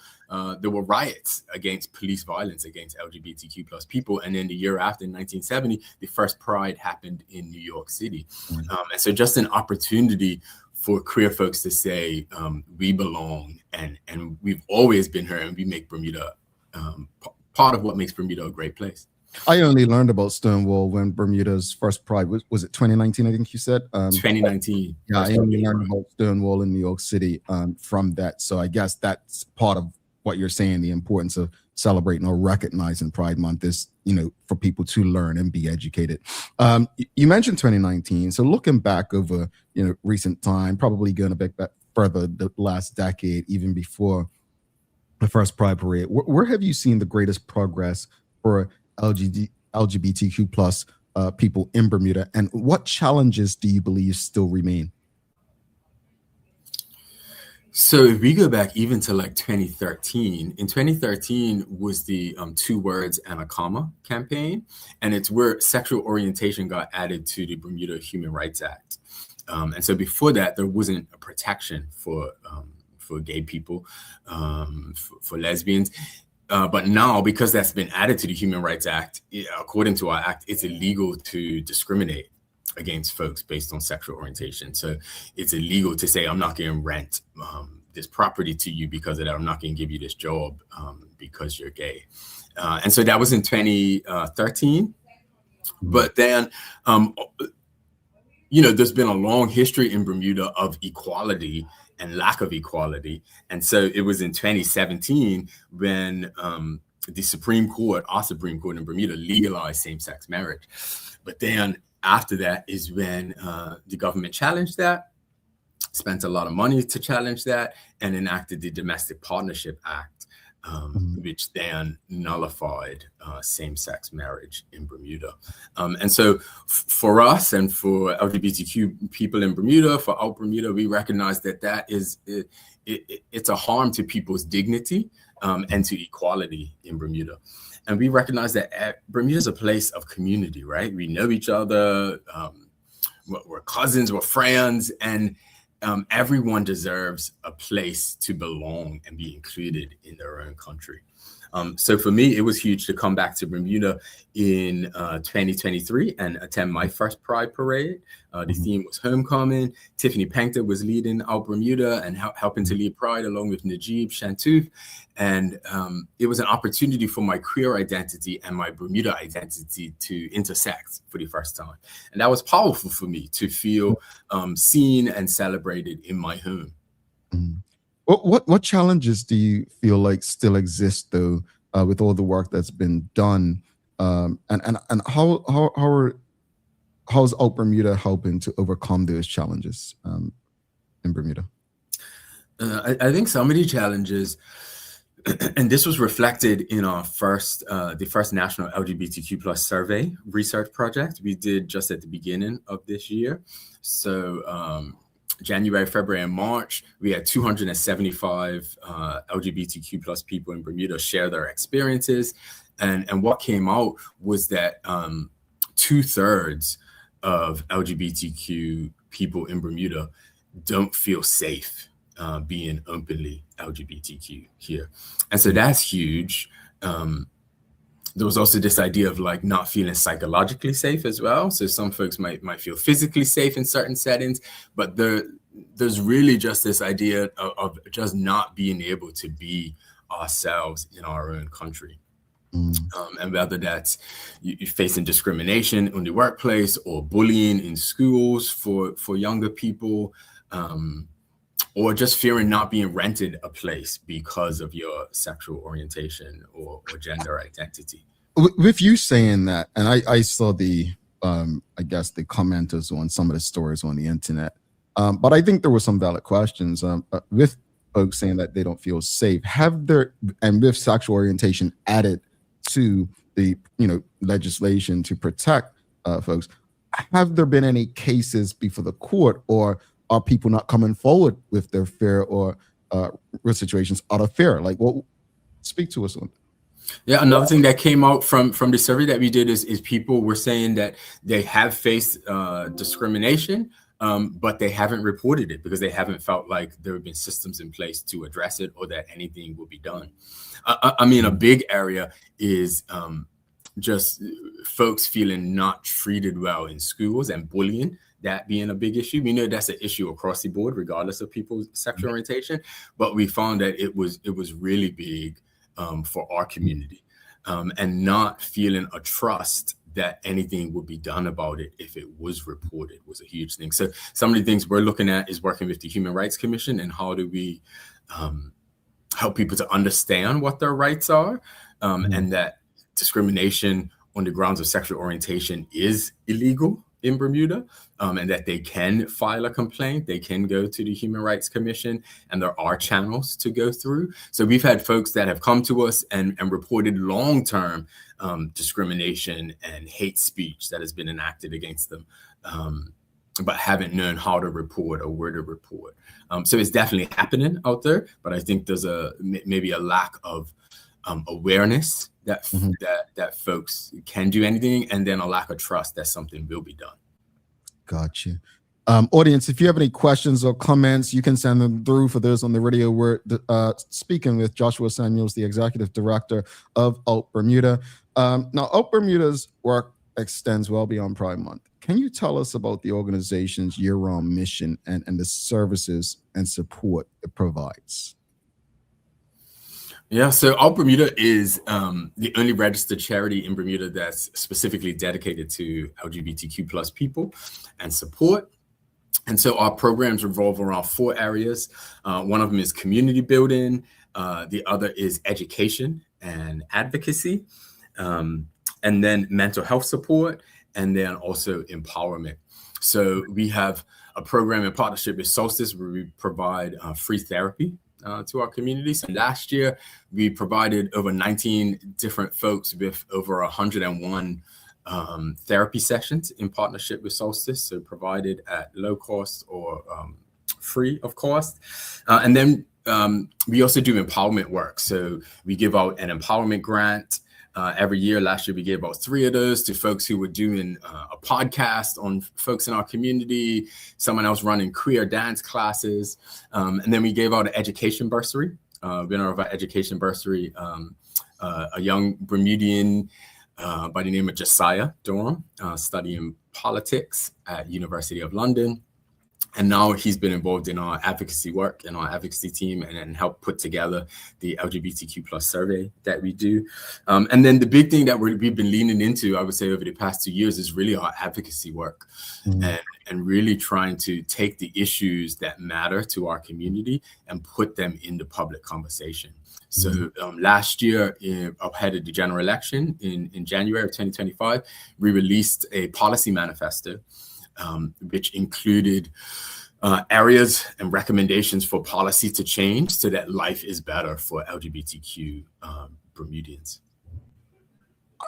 there were riots against police violence against LGBTQ plus people, and then the year after, in 1970, the first Pride happened in New York City. And so, just an opportunity for queer folks to say we belong, and we've always been here, and we make Bermuda part of what makes Bermuda a great place. I only learned about Stonewall when Bermuda's first Pride was it 2019? I think you said 2019. Yeah, I only learned about Stonewall in New York City from that. So I guess that's part of what you're saying. The importance of celebrating or recognizing Pride Month is, for people to learn and be educated. You mentioned 2019. So looking back over recent time, probably going a bit back further, the last decade, even before the first Pride Parade, where have you seen the greatest progress for LGBTQ plus people in Bermuda, and what challenges do you believe still remain? So if we go back even to like 2013, in 2013 was the 2 words and a comma campaign, and it's where sexual orientation got added to the Bermuda Human Rights Act. And so before that, there wasn't a protection for gay people, for lesbians. But now, because that's been added to the Human Rights Act, according to our act, it's illegal to discriminate against folks based on sexual orientation. So it's illegal to say, I'm not going to rent this property to you because of that. I'm not going to give you this job because you're gay. And so that was in 2013. But then, there's been a long history in Bermuda of equality and lack of equality. And so it was in 2017 when the Supreme Court, our Supreme Court in Bermuda, legalized same-sex marriage. But then after that is when the government challenged that, spent a lot of money to challenge that, and enacted the Domestic Partnership Act, which then nullified same-sex marriage in Bermuda. And so for us and for LGBTQ people in Bermuda, for Out Bermuda, we recognize that it's a harm to people's dignity and to equality in Bermuda. And we recognize that Bermuda is a place of community, right? We know each other, we're cousins, we're friends, and everyone deserves a place to belong and be included in their own country. So for me, it was huge to come back to Bermuda in 2023 and attend my first Pride Parade. The theme was homecoming. Tiffany Pankter was leading Out Bermuda and helping to lead Pride along with Najib Shantouf. And it was an opportunity for my queer identity and my Bermuda identity to intersect for the first time. And that was powerful for me to feel seen and celebrated in my home. What challenges do you feel like still exist though, with all the work that's been done, and how's Out Bermuda helping to overcome those challenges in Bermuda? I think some of the challenges, and this was reflected in our the first national LGBTQ plus survey research project we did just at the beginning of this year. So January, February, and March, we had 275 LGBTQ plus people in Bermuda share their experiences. And what came out was that 2/3 of LGBTQ people in Bermuda don't feel safe being openly LGBTQ here. And so that's huge. There was also this idea of like not feeling psychologically safe as well. So some folks might feel physically safe in certain settings, but there's really just this idea of just not being able to be ourselves in our own country. And whether that's you facing discrimination in the workplace or bullying in schools for younger people, or just fearing not being rented a place because of your sexual orientation or gender identity. With you saying that, and I saw the, I guess the commenters on some of the stories on the internet, but I think there were some valid questions with folks saying that they don't feel safe. And with sexual orientation added to the legislation to protect folks, have there been any cases before the court, or are people not coming forward with their fear or real situations out of fear? Like, what? Speak to us on that. Yeah, another thing that came out from the survey that we did is people were saying that they have faced discrimination, but they haven't reported it because they haven't felt like there have been systems in place to address it or that anything will be done. I mean, a big area is just folks feeling not treated well in schools and bullying, that being a big issue. We know that's an issue across the board, regardless of people's sexual orientation, but we found that it was really big for our community, and not feeling a trust that anything would be done about it if it was reported was a huge thing. So some of the things we're looking at is working with the Human Rights Commission and how do we help people to understand what their rights are, and that discrimination on the grounds of sexual orientation is illegal in Bermuda, and that they can file a complaint, they can go to the Human Rights Commission, and there are channels to go through. So we've had folks that have come to us and reported long-term discrimination and hate speech that has been enacted against them, but haven't known how to report or where to report. So it's definitely happening out there, but I think there's maybe a lack of awareness that that folks can do anything, and then a lack of trust that something will be done. Gotcha. Audience, if you have any questions or comments, you can send them through. For those on the radio, we're speaking with Joshua Samuels, the Executive Director of OUTBermuda. Now, OUTBermuda's work extends well beyond Pride Month. Can you tell us about the organization's year-round mission and the services and support it provides? Yeah, so OUTBermuda is the only registered charity in Bermuda that's specifically dedicated to LGBTQ plus people and support. And so our programs revolve around 4 areas. One of them is community building. The other is education and advocacy, and then mental health support, and then also empowerment. So we have a program in partnership with Solstice where we provide free therapy to our community. So last year, we provided over 19 different folks with over 101 therapy sessions in partnership with Solstice, so provided at low cost or free of cost. And then we also do empowerment work. So we give out an empowerment grant every year. Last year, we gave out 3 of those to folks who were doing a podcast on folks in our community, someone else running queer dance classes. And then we gave out an education bursary. Winner of our education bursary, a young Bermudian by the name of Josiah Durham, studying politics at University of London. And now he's been involved in our advocacy work and our advocacy team and helped put together the LGBTQ plus survey that we do. And then the big thing that we've been leaning into, I would say over the past 2 years, is really our advocacy work, and really trying to take the issues that matter to our community and put them in the public conversation. So last year, ahead of the general election in January of 2025, we released a policy manifesto, which included areas and recommendations for policy to change so that life is better for LGBTQ Bermudians.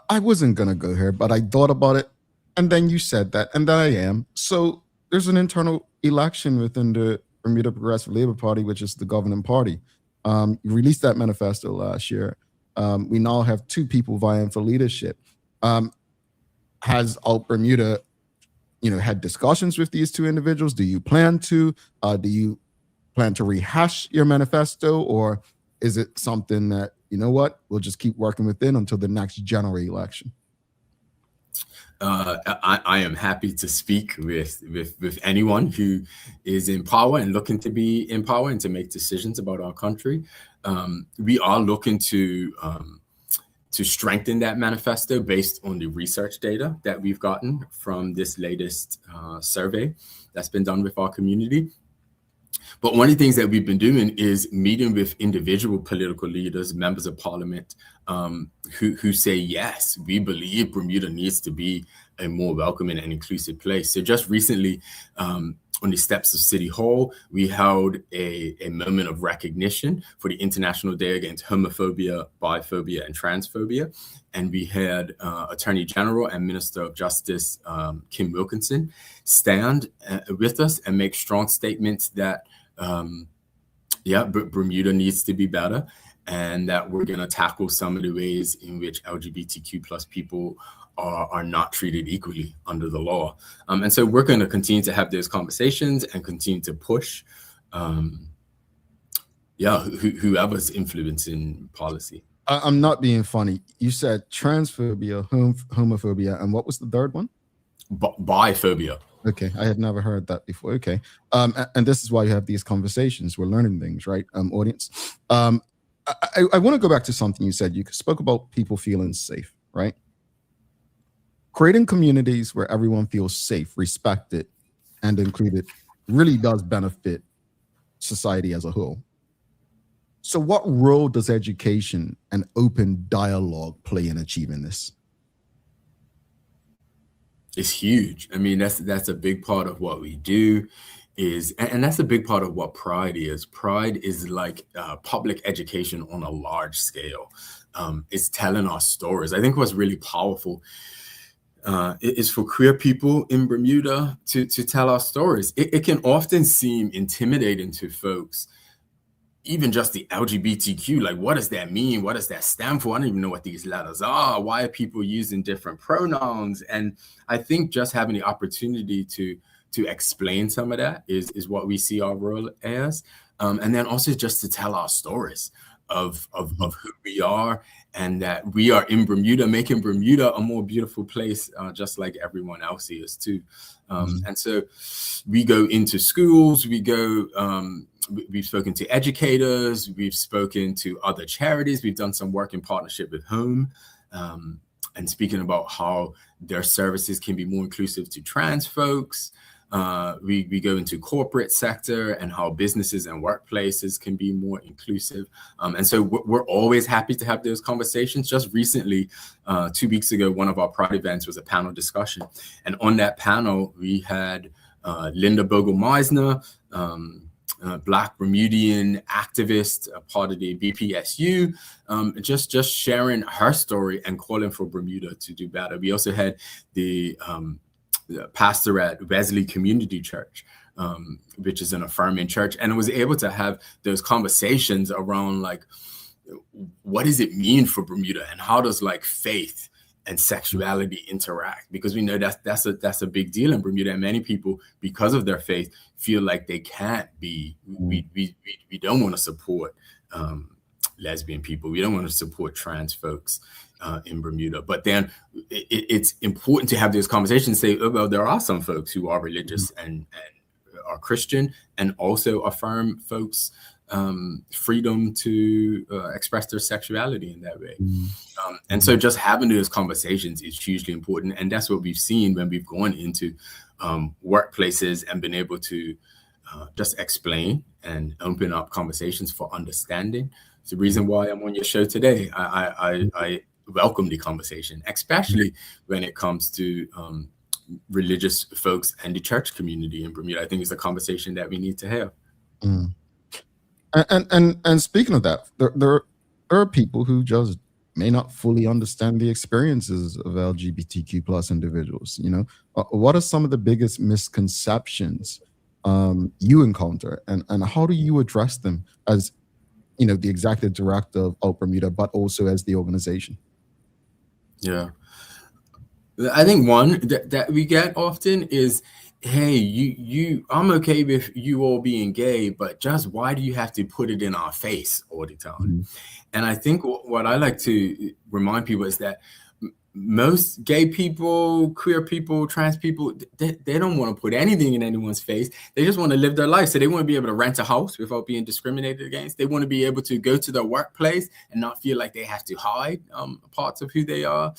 I wasn't going to go here, but I thought about it. And then you said that, and there I am. So there's an internal election within the Bermuda Progressive Labour Party, which is the governing party. You released that manifesto last year. We now have 2 people vying for leadership. Has OUTBermuda had discussions with these 2 individuals? Do you plan to? Do you plan to rehash your manifesto, or is it something that, we'll just keep working within until the next general election? I am happy to speak with anyone who is in power and looking to be in power and to make decisions about our country. We are looking to strengthen that manifesto based on the research data that we've gotten from this latest survey that's been done with our community. But one of the things that we've been doing is meeting with individual political leaders, members of parliament, who say, yes, we believe Bermuda needs to be a more welcoming and inclusive place. So just recently, on the steps of City Hall, we held a moment of recognition for the International Day Against Homophobia, Biphobia, and Transphobia. And we had Attorney General and Minister of Justice Kim Wilkinson stand with us and make strong statements that, Bermuda needs to be better, and that we're going to tackle some of the ways in which LGBTQ plus people are not treated equally under the law. And so we're going to continue to have those conversations and continue to push whoever's influencing policy. I'm not being funny. You said transphobia, homophobia, and what was the third one? Biphobia. Okay, I had never heard that before. Okay, and this is why you have these conversations. We're learning things, right, audience? I want to go back to something you said. You spoke about people feeling safe, right? Creating communities where everyone feels safe, respected, and included really does benefit society as a whole. So what role does education and open dialogue play in achieving this? It's huge. I mean, that's a big part of what we do, and that's a big part of what Pride is. Pride is like public education on a large scale. It's telling our stories. I think what's really powerful is for queer people in Bermuda to tell our stories. It can often seem intimidating to folks, even just the LGBTQ, like, what does that mean? What does that stand for? I don't even know what these letters are. Why are people using different pronouns? And I think just having the opportunity to explain some of that is what we see our role as. And then also just to tell our stories of who we are, and that we are in Bermuda, making Bermuda a more beautiful place, just like everyone else is too. And so we go into schools, we've spoken to educators, we've spoken to other charities, we've done some work in partnership with Home, and speaking about how their services can be more inclusive to trans folks. We go into corporate sector and how businesses and workplaces can be more inclusive. And so we're always happy to have those conversations. Just recently, 2 weeks ago, one of our Pride events was a panel discussion. And on that panel, we had Linda Bogle-Meisner, Black Bermudian activist, part of the BPSU, just sharing her story and calling for Bermuda to do better. We also had the pastor at Wesley Community Church, which is an affirming church, and was able to have those conversations around, like, what does it mean for Bermuda, and how does, like, faith and sexuality interact? Because we know that's a big deal in Bermuda, and many people, because of their faith, feel like they can't be. We don't want to support lesbian people. We don't want to support trans folks in Bermuda. But then it's important to have those conversations, say, oh, well, there are some folks who are religious and are Christian, and also affirm folks freedom to express their sexuality in that way. And so just having those conversations is hugely important. And that's what we've seen when we've gone into workplaces and been able to just explain and open up conversations for understanding. It's the reason why I'm on your show today. I welcome the conversation, especially when it comes to religious folks and the church community in Bermuda. I think it's a conversation that we need to have. And speaking of that, there are people who just may not fully understand the experiences of LGBTQ plus individuals. You know, what are some of the biggest misconceptions you encounter, and how do you address them as, you know, the executive director of OUTBermuda, but also as the organization? Yeah, I think one that we get often is, hey, I'm okay with you all being gay, but just why do you have to put it in our face all the time? And I think what I like to remind people is that most gay people, queer people, trans people, they don't want to put anything in anyone's face. They just want to live their life. So they want to be able to rent a house without being discriminated against. They want to be able to go to their workplace and not feel like they have to hide parts of who they are.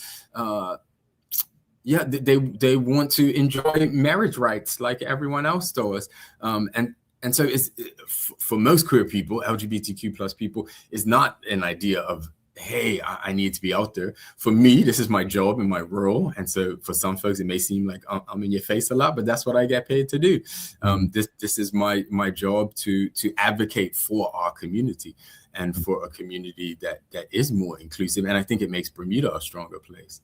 They want to enjoy marriage rights like everyone else does. And so it's for most queer people, LGBTQ plus people, is not an idea of hey, I need to be out there. For me, this is my job and my role. And so for some folks, it may seem like I'm in your face a lot, but that's what I get paid to do. This is my job to advocate for our community and for a community that is more inclusive. And I think it makes Bermuda a stronger place.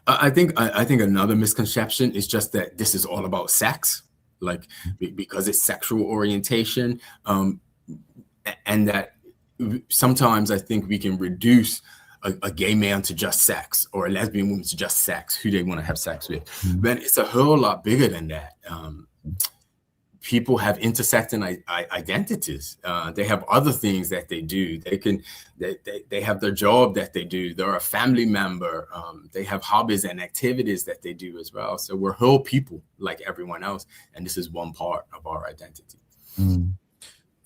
I think another misconception is just that this is all about sex, like because it's sexual orientation, and that sometimes I think we can reduce a gay man to just sex, or a lesbian woman to just sex, who they want to have sex with. But it's a whole lot bigger than that. People have intersecting identities. They have other things that they do. They have their job that they do. They're a family member. They have hobbies and activities that they do as well. So we're whole people like everyone else, and this is one part of our identity.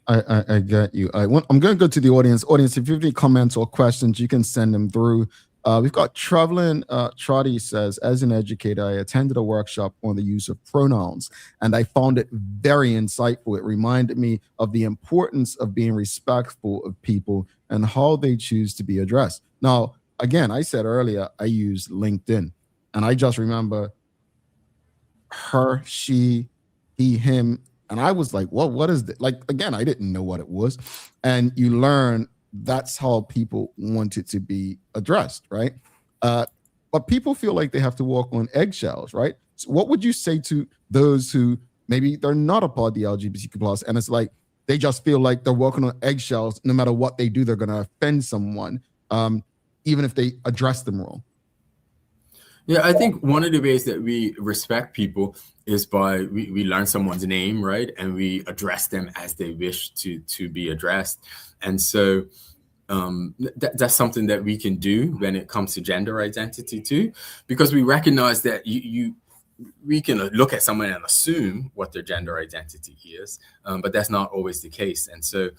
I get you. I'm going to go to the audience. Audience, if you have any comments or questions, you can send them through. We've got Traveling Trotty says, as an educator, I attended a workshop on the use of pronouns, and I found it very insightful. It reminded me of the importance of being respectful of people and how they choose to be addressed. Now, again, I said earlier, I use LinkedIn, and I just remember her, she, he, him, and I was like, well, what is that? Like, again, I didn't know what it was. And you learn that's how people want it to be addressed, right? But people feel like they have to walk on eggshells, right? So what would you say to those who maybe they're not a part of the LGBTQ plus, and it's like they just feel like they're walking on eggshells? No matter what they do, they're going to offend someone, even if they address them wrong. Yeah, I think one of the ways that we respect people is by we learn someone's name, right? And we address them as they wish to be addressed. And so that's something that we can do when it comes to gender identity too, because we recognize that we can look at someone and assume what their gender identity is, but that's not always the case. And so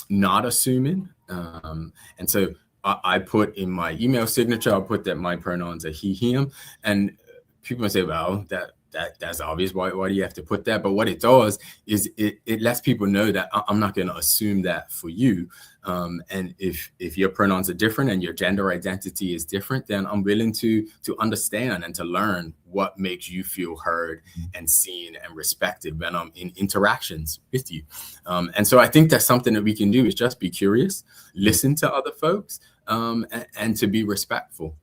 not assuming, and so I put in my email signature, I'll put that my pronouns are he, him. And people may say, well, that's obvious. Why do you have to put that? But what it does is it lets people know that I'm not going to assume that for you. And if your pronouns are different and your gender identity is different, then I'm willing to understand and to learn what makes you feel heard and seen and respected when I'm in interactions with you. And so I think that's something that we can do, is just be curious, listen to other folks, and to be respectful.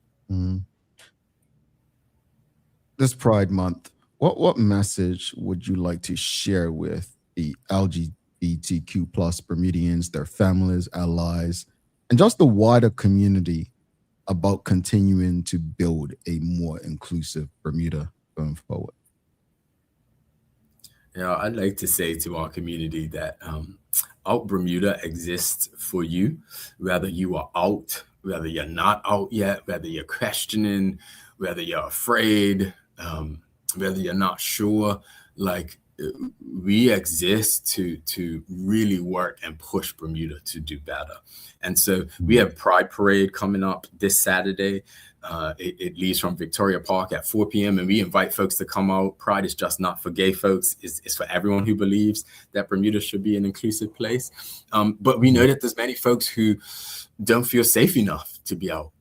This Pride Month, what message would you like to share with the LGBTQ plus Bermudians, their families, allies, and just the wider community about continuing to build a more inclusive Bermuda going forward? Yeah, I'd like to say to our community that OUTBermuda exists for you, whether you are out, whether you're not out yet, whether you're questioning, whether you're afraid, whether you're not sure. Like, we exist to really work and push Bermuda to do better. And so we have Pride Parade coming up this Saturday. It leaves from Victoria Park at 4 p.m. and we invite folks to come out. Pride is just not for gay folks. It's for everyone who believes that Bermuda should be an inclusive place. But we know that there's many folks who don't feel safe enough to be out.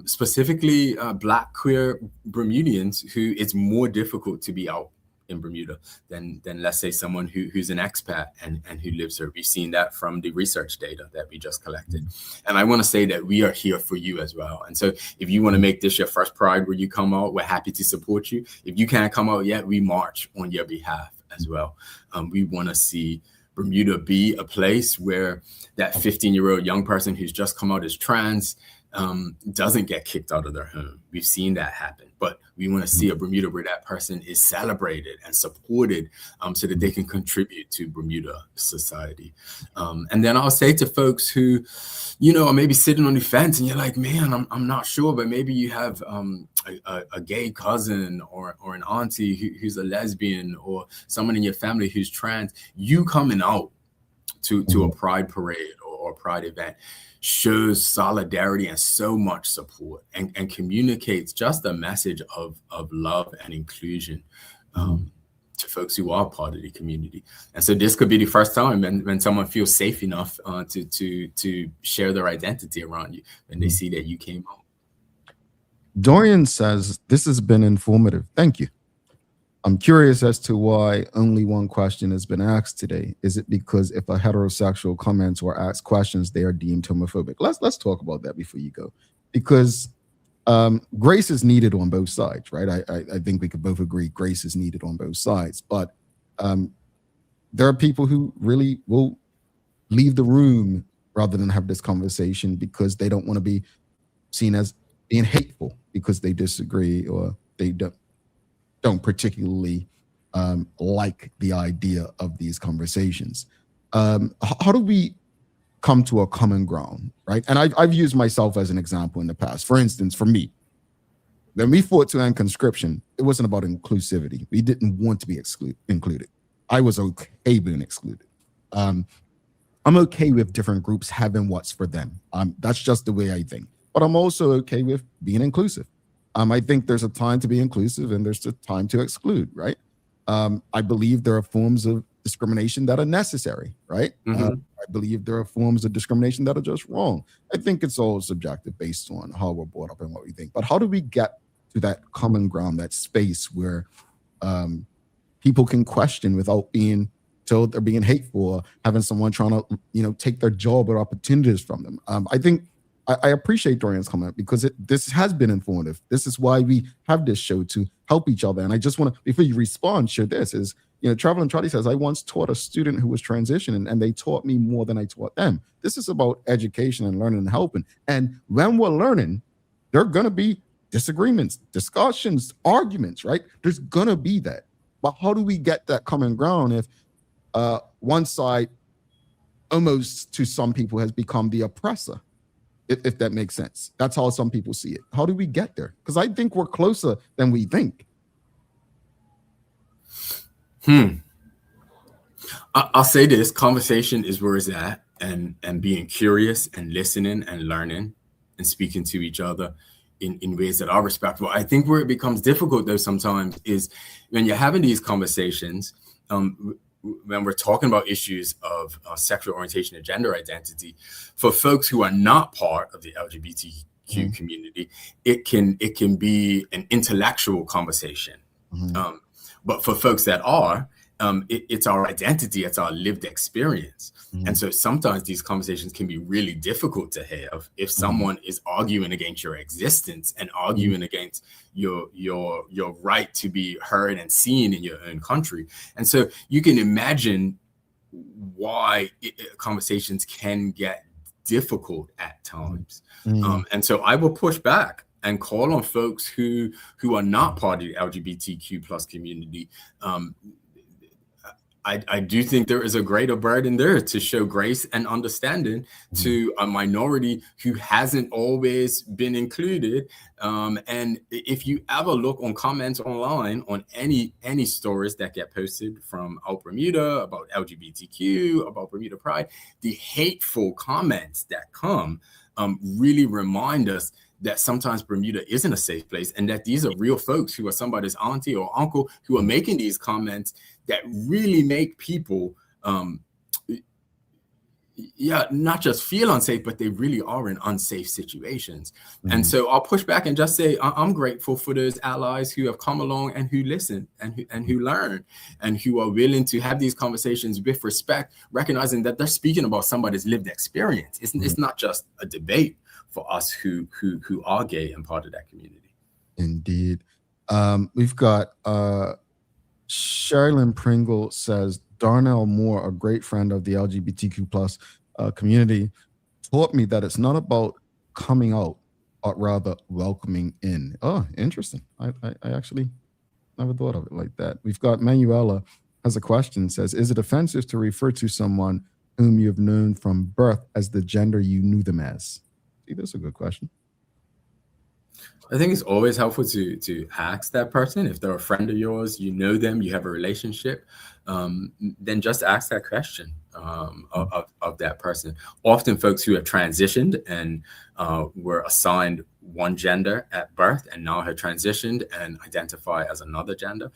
Specifically Black queer Bermudians, who it's more difficult to be out in Bermuda than let's say someone who's an expat and who lives here. We've seen that from the research data that we just collected. And I want to say that we are here for you as well. And so if you want to make this your first Pride where you come out, we're happy to support you. If you can't come out yet, we march on your behalf as well. We want to see Bermuda be a place where that 15-year-old young person who's just come out as trans doesn't get kicked out of their home. We've seen that happen, but we want to see a Bermuda where that person is celebrated and supported so that they can contribute to Bermuda society. And then I'll say to folks who, are maybe sitting on the fence and you're like, man, I'm not sure, but maybe you have a gay cousin or an auntie who's a lesbian, or someone in your family who's trans. You coming out to a Pride Parade or a Pride event shows solidarity and so much support and communicates just a message of love and inclusion. to folks who are part of the community. And so this could be the first time when someone feels safe enough to share their identity around you, when they see that you came home. Dorian says, this has been informative. Thank you. I'm curious as to why only one question has been asked today. Is it because if a heterosexual comments or asks questions, they are deemed homophobic? Let's talk about that before you go, because grace is needed on both sides, right? I think we could both agree grace is needed on both sides, but there are people who really will leave the room rather than have this conversation because they don't want to be seen as being hateful because they disagree or they don't particularly like the idea of these conversations. How do we come to a common ground, right? And I've used myself as an example in the past. For instance, for me, when we fought to end conscription, it wasn't about inclusivity. We didn't want to be included. I was okay being excluded. I'm okay with different groups having what's for them. That's just the way I think. But I'm also okay with being inclusive. I think there's a time to be inclusive and there's a time to exclude, right? I believe there are forms of discrimination that are necessary, right? I believe there are forms of discrimination that are just wrong. I think it's all subjective based on how we're brought up and what we think. But how do we get to that common ground, that space where people can question without being told they're being hateful or having someone trying to, take their job or opportunities from them? I think I appreciate Dorian's comment because this has been informative. This is why we have this show, to help each other. And I just want to, before you respond, share this is, Traveling Charlie says, I once taught a student who was transitioning and they taught me more than I taught them. This is about education and learning and helping. And when we're learning, there are going to be disagreements, discussions, arguments, right? There's going to be that. But how do we get that common ground if one side almost to some people has become the oppressor? If that makes sense. That's how some people see it. How do we get there? Because I think we're closer than we think. I'll say this: conversation is where it's at, and being curious and listening and learning and speaking to each other in ways that are respectful. I think where it becomes difficult though sometimes is when you're having these conversations, when we're talking about issues of sexual orientation and gender identity, for folks who are not part of the LGBTQ community, it can be an intellectual conversation. But for folks that are, it's our identity, it's our lived experience. And so sometimes these conversations can be really difficult to have if someone is arguing against your existence and arguing against your right to be heard and seen in your own country. And so you can imagine why conversations can get difficult at times. And so I will push back and call on folks who are not part of the LGBTQ plus community. I do think there is a greater burden there to show grace and understanding to a minority who hasn't always been included. And if you ever look on comments online on any stories that get posted from OUTBermuda about LGBTQ, about Bermuda Pride, the hateful comments that come really remind us that sometimes Bermuda isn't a safe place, and that these are real folks who are somebody's auntie or uncle who are making these comments that really make people, not just feel unsafe, but they really are in unsafe situations. And so I'll push back and just say, I'm grateful for those allies who have come along and who listen and who learn and who are willing to have these conversations with respect, recognizing that they're speaking about somebody's lived experience. It's not just a debate for us who are gay and part of that community. Indeed. We've got Sherilyn Pringle says, Darnell Moore, a great friend of the LGBTQ plus community, taught me that it's not about coming out, but rather welcoming in. Oh, interesting. I actually never thought of it like that. We've got Manuela has a question, says, is it offensive to refer to someone whom you've known from birth as the gender you knew them as? See, that's a good question. I think it's always helpful to ask that person if they're a friend of yours, you know them, you have a relationship, then just ask that question of that person. Often folks who have transitioned and were assigned one gender at birth and now have transitioned and identify as another gender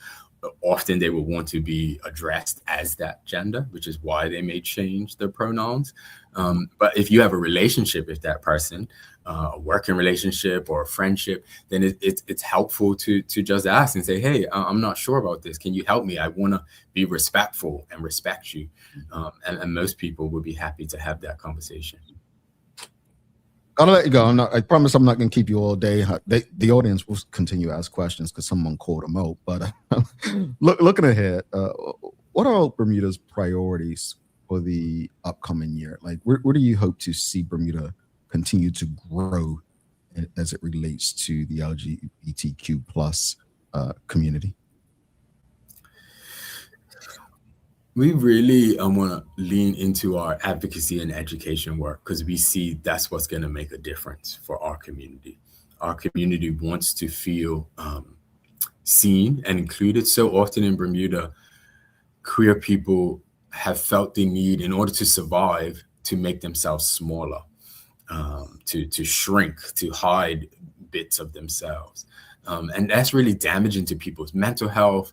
often they would want to be addressed as that gender, which is why they may change their pronouns. But if you have a relationship with that person, a working relationship or a friendship, then it's helpful to just ask and say, hey, I'm not sure about this. Can you help me? I want to be respectful and respect you. And most people would be happy to have that conversation. I'll let you go. I promise I'm not going to keep you all day. The audience will continue to ask questions because someone called them out. But looking ahead, what are Bermuda's priorities for the upcoming year? Like, where do you hope to see Bermuda continue to grow as it relates to the LGBTQ plus community? We really want to lean into our advocacy and education work because we see that's what's going to make a difference for our community. Our community wants to feel seen and included. So often in Bermuda, queer people have felt the need, in order to survive, to make themselves smaller, to shrink, to hide bits of themselves. And that's really damaging to people's mental health.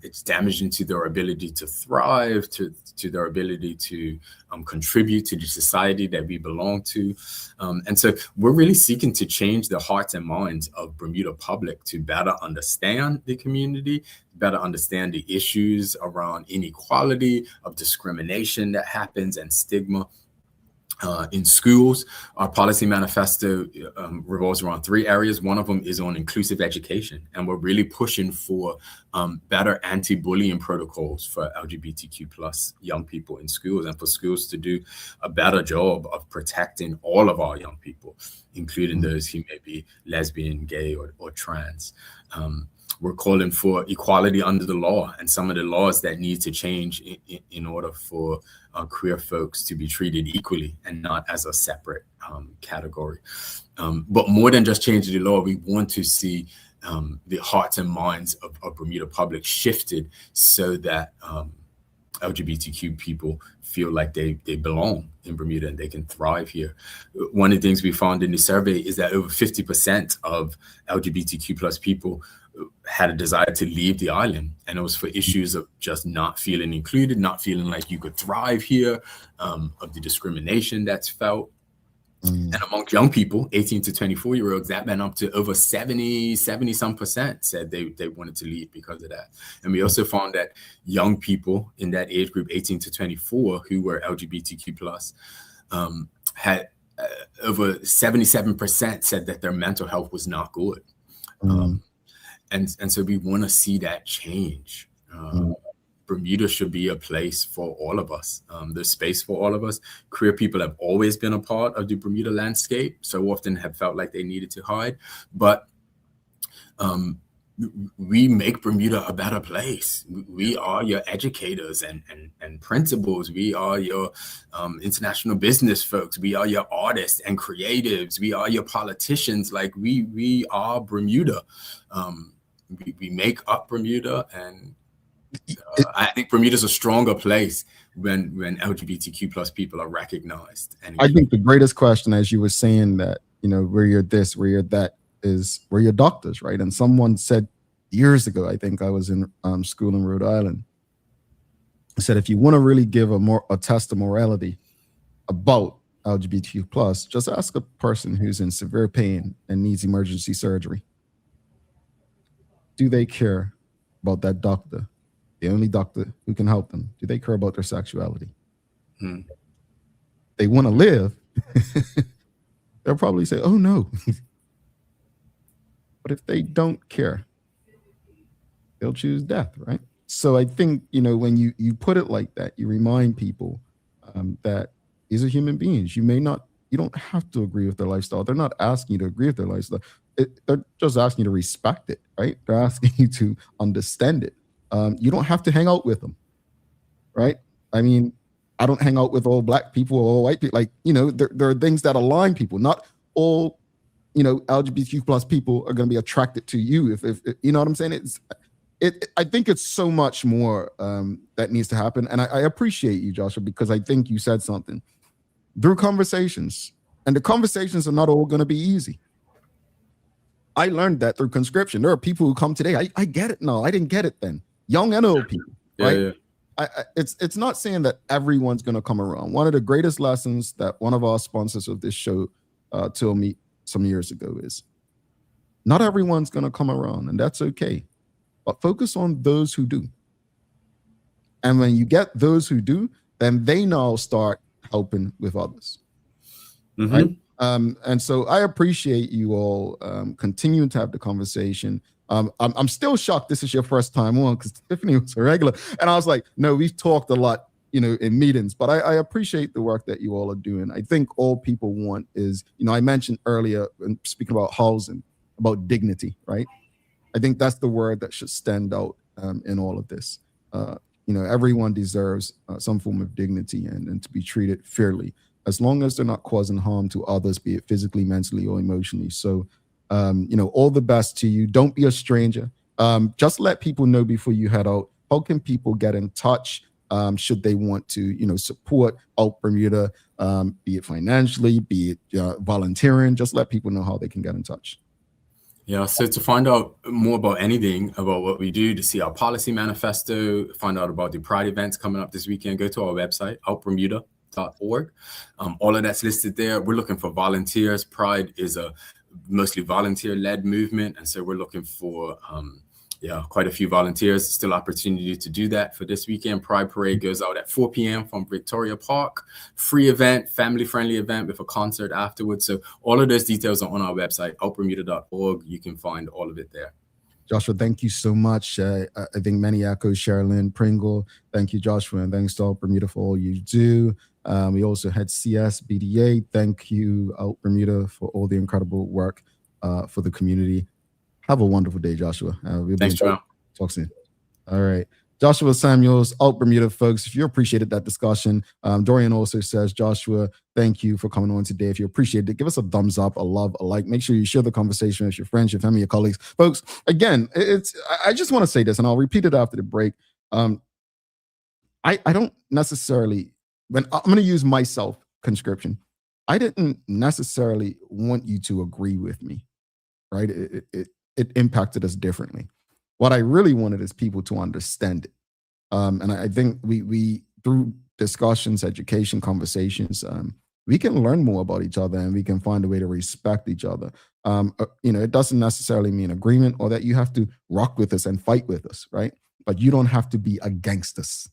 It's damaging to their ability to thrive, to their ability to contribute to the society that we belong to. And so we're really seeking to change the hearts and minds of Bermuda public to better understand the community, better understand the issues around inequality, of discrimination that happens, and stigma. In schools, our policy manifesto revolves around 3 areas. One of them is on inclusive education, and we're really pushing for better anti-bullying protocols for LGBTQ plus young people in schools, and for schools to do a better job of protecting all of our young people, including those who may be lesbian, gay, or trans. We're calling for equality under the law, and some of the laws that need to change in order for queer folks to be treated equally and not as a separate category. But more than just changing the law, we want to see the hearts and minds of Bermuda public shifted so that LGBTQ people feel like they belong in Bermuda and they can thrive here. One of the things we found in the survey is that over 50% of LGBTQ plus people had a desire to leave the island, and it was for issues of just not feeling included, not feeling like you could thrive here, of the discrimination that's felt. And amongst young people, 18 to 24-year-olds, that went up to over 70-some% said they wanted to leave because of that. And we also found that young people in that age group, 18 to 24, who were LGBTQ plus, had over 77% said that their mental health was not good. And so we want to see that change. Bermuda should be a place for all of us. There's space for all of us. Queer people have always been a part of the Bermuda landscape, so often have felt like they needed to hide. But we make Bermuda a better place. We are your educators and principals. We are your international business folks. We are your artists and creatives. We are your politicians. Like we are Bermuda. We make up Bermuda, and I think Bermuda's a stronger place when LGBTQ plus people are recognized. And I think the greatest question, as you were saying that, where you're this, where you're that, is where you're doctors, right? And someone said years ago, I think I was in school in Rhode Island, said, if you want to really give a test of morality about LGBTQ plus, just ask a person who's in severe pain and needs emergency surgery. Do they care about that doctor, the only doctor who can help them? Do they care about their sexuality? They want to live. They'll probably say, oh, no. But if they don't care, they'll choose death, right? So I think, when you put it like that, you remind people that these are human beings. You don't have to agree with their lifestyle. They're not asking you to agree with their lifestyle. They're just asking you to respect it, right? They're asking you to understand it. You don't have to hang out with them, right? I mean, I don't hang out with all black people or all white people. Like, there are things that align people. Not all, LGBTQ plus people are going to be attracted to you. If you know what I'm saying? I think it's so much more that needs to happen. And I appreciate you, Joshua, because I think you said something. Through conversations, and the conversations are not all going to be easy. I learned that through conscription. There are people who come today. I get it now. I didn't get it then. Young and old people, right? Yeah. It's not saying that everyone's going to come around. One of the greatest lessons that one of our sponsors of this show told me some years ago is not everyone's going to come around, and that's okay. But focus on those who do. And when you get those who do, then they now start helping with others. Right? And so I appreciate you all continuing to have the conversation. I'm still shocked this is your first time on, because Tiffany was a regular. And I was like, no, we've talked a lot, in meetings, but I appreciate the work that you all are doing. I think all people want is, I mentioned earlier when speaking about housing, about dignity, right? I think that's the word that should stand out in all of this. Everyone deserves some form of dignity and to be treated fairly, as long as they're not causing harm to others, be it physically, mentally, or emotionally. So, all the best to you. Don't be a stranger. Just let people know before you head out. How can people get in touch should they want to, support Out Bermuda, be it financially, be it volunteering? Just let people know how they can get in touch. Yeah, so to find out more about anything about what we do, to see our policy manifesto, find out about the Pride events coming up this weekend, go to our website, OUTBermuda.org. All of that's listed there. We're looking for volunteers. Pride is a mostly volunteer-led movement, and so we're looking for quite a few volunteers. Still opportunity to do that for this weekend. Pride Parade goes out at 4 p.m. from Victoria Park. Free event, family-friendly event with a concert afterwards. So all of those details are on our website, OUTBermuda.org. You can find all of it there. Joshua, thank you so much. I think many echoes, Sherilyn Pringle. Thank you, Joshua, and thanks to Out Bermuda for all you do. We also had CSBDA. Thank you, Out Bermuda, for all the incredible work for the community. Have a wonderful day, Joshua. Thanks, Joe. Talk soon. All right. Joshua Samuels, Out Bermuda, folks. If you appreciated that discussion, Dorian also says, Joshua, thank you for coming on today. If you appreciate it, give us a thumbs up, a love, a like. Make sure you share the conversation with your friends, your family, your colleagues. Folks, again, I just want to say this, and I'll repeat it after the break. I don't necessarily, when I'm going to use myself, conscription, I didn't necessarily want you to agree with me, right? It impacted us differently. What I really wanted is people to understand it. And I think we through discussions, education, conversations, we can learn more about each other, and we can find a way to respect each other. It doesn't necessarily mean agreement or that you have to rock with us and fight with us, right? But you don't have to be against us.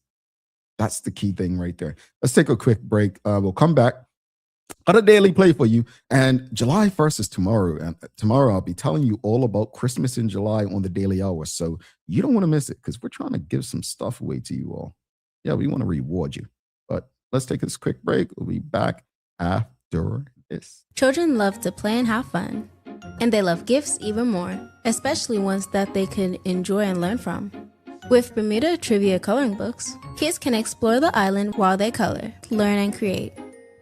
That's the key thing right there. Let's take a quick break. We'll come back. Got a daily play for you. And July 1st is tomorrow. And tomorrow I'll be telling you all about Christmas in July on the Daily Hour. So you don't want to miss it, because we're trying to give some stuff away to you all. Yeah, we want to reward you. But let's take this quick break. We'll be back after this. Children love to play and have fun. And they love gifts even more, especially ones that they can enjoy and learn from. With Bermuda Trivia coloring books, kids can explore the island while they color, learn, and create.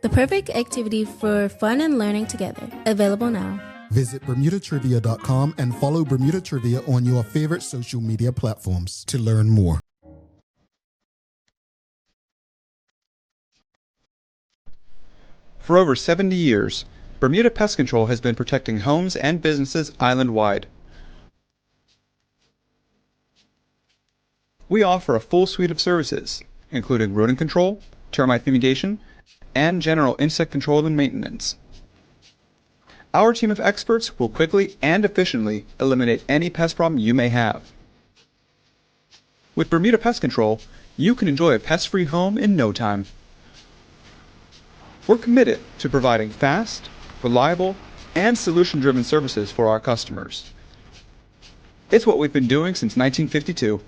The perfect activity for fun and learning together. Available now. Visit BermudaTrivia.com and follow Bermuda Trivia on your favorite social media platforms to learn more. For over 70 years, Bermuda Pest Control has been protecting homes and businesses island-wide. We offer a full suite of services, including rodent control, termite fumigation, and general insect control and maintenance. Our team of experts will quickly and efficiently eliminate any pest problem you may have. With Bermuda Pest Control, you can enjoy a pest-free home in no time. We're committed to providing fast, reliable, and solution-driven services for our customers. It's what we've been doing since 1952.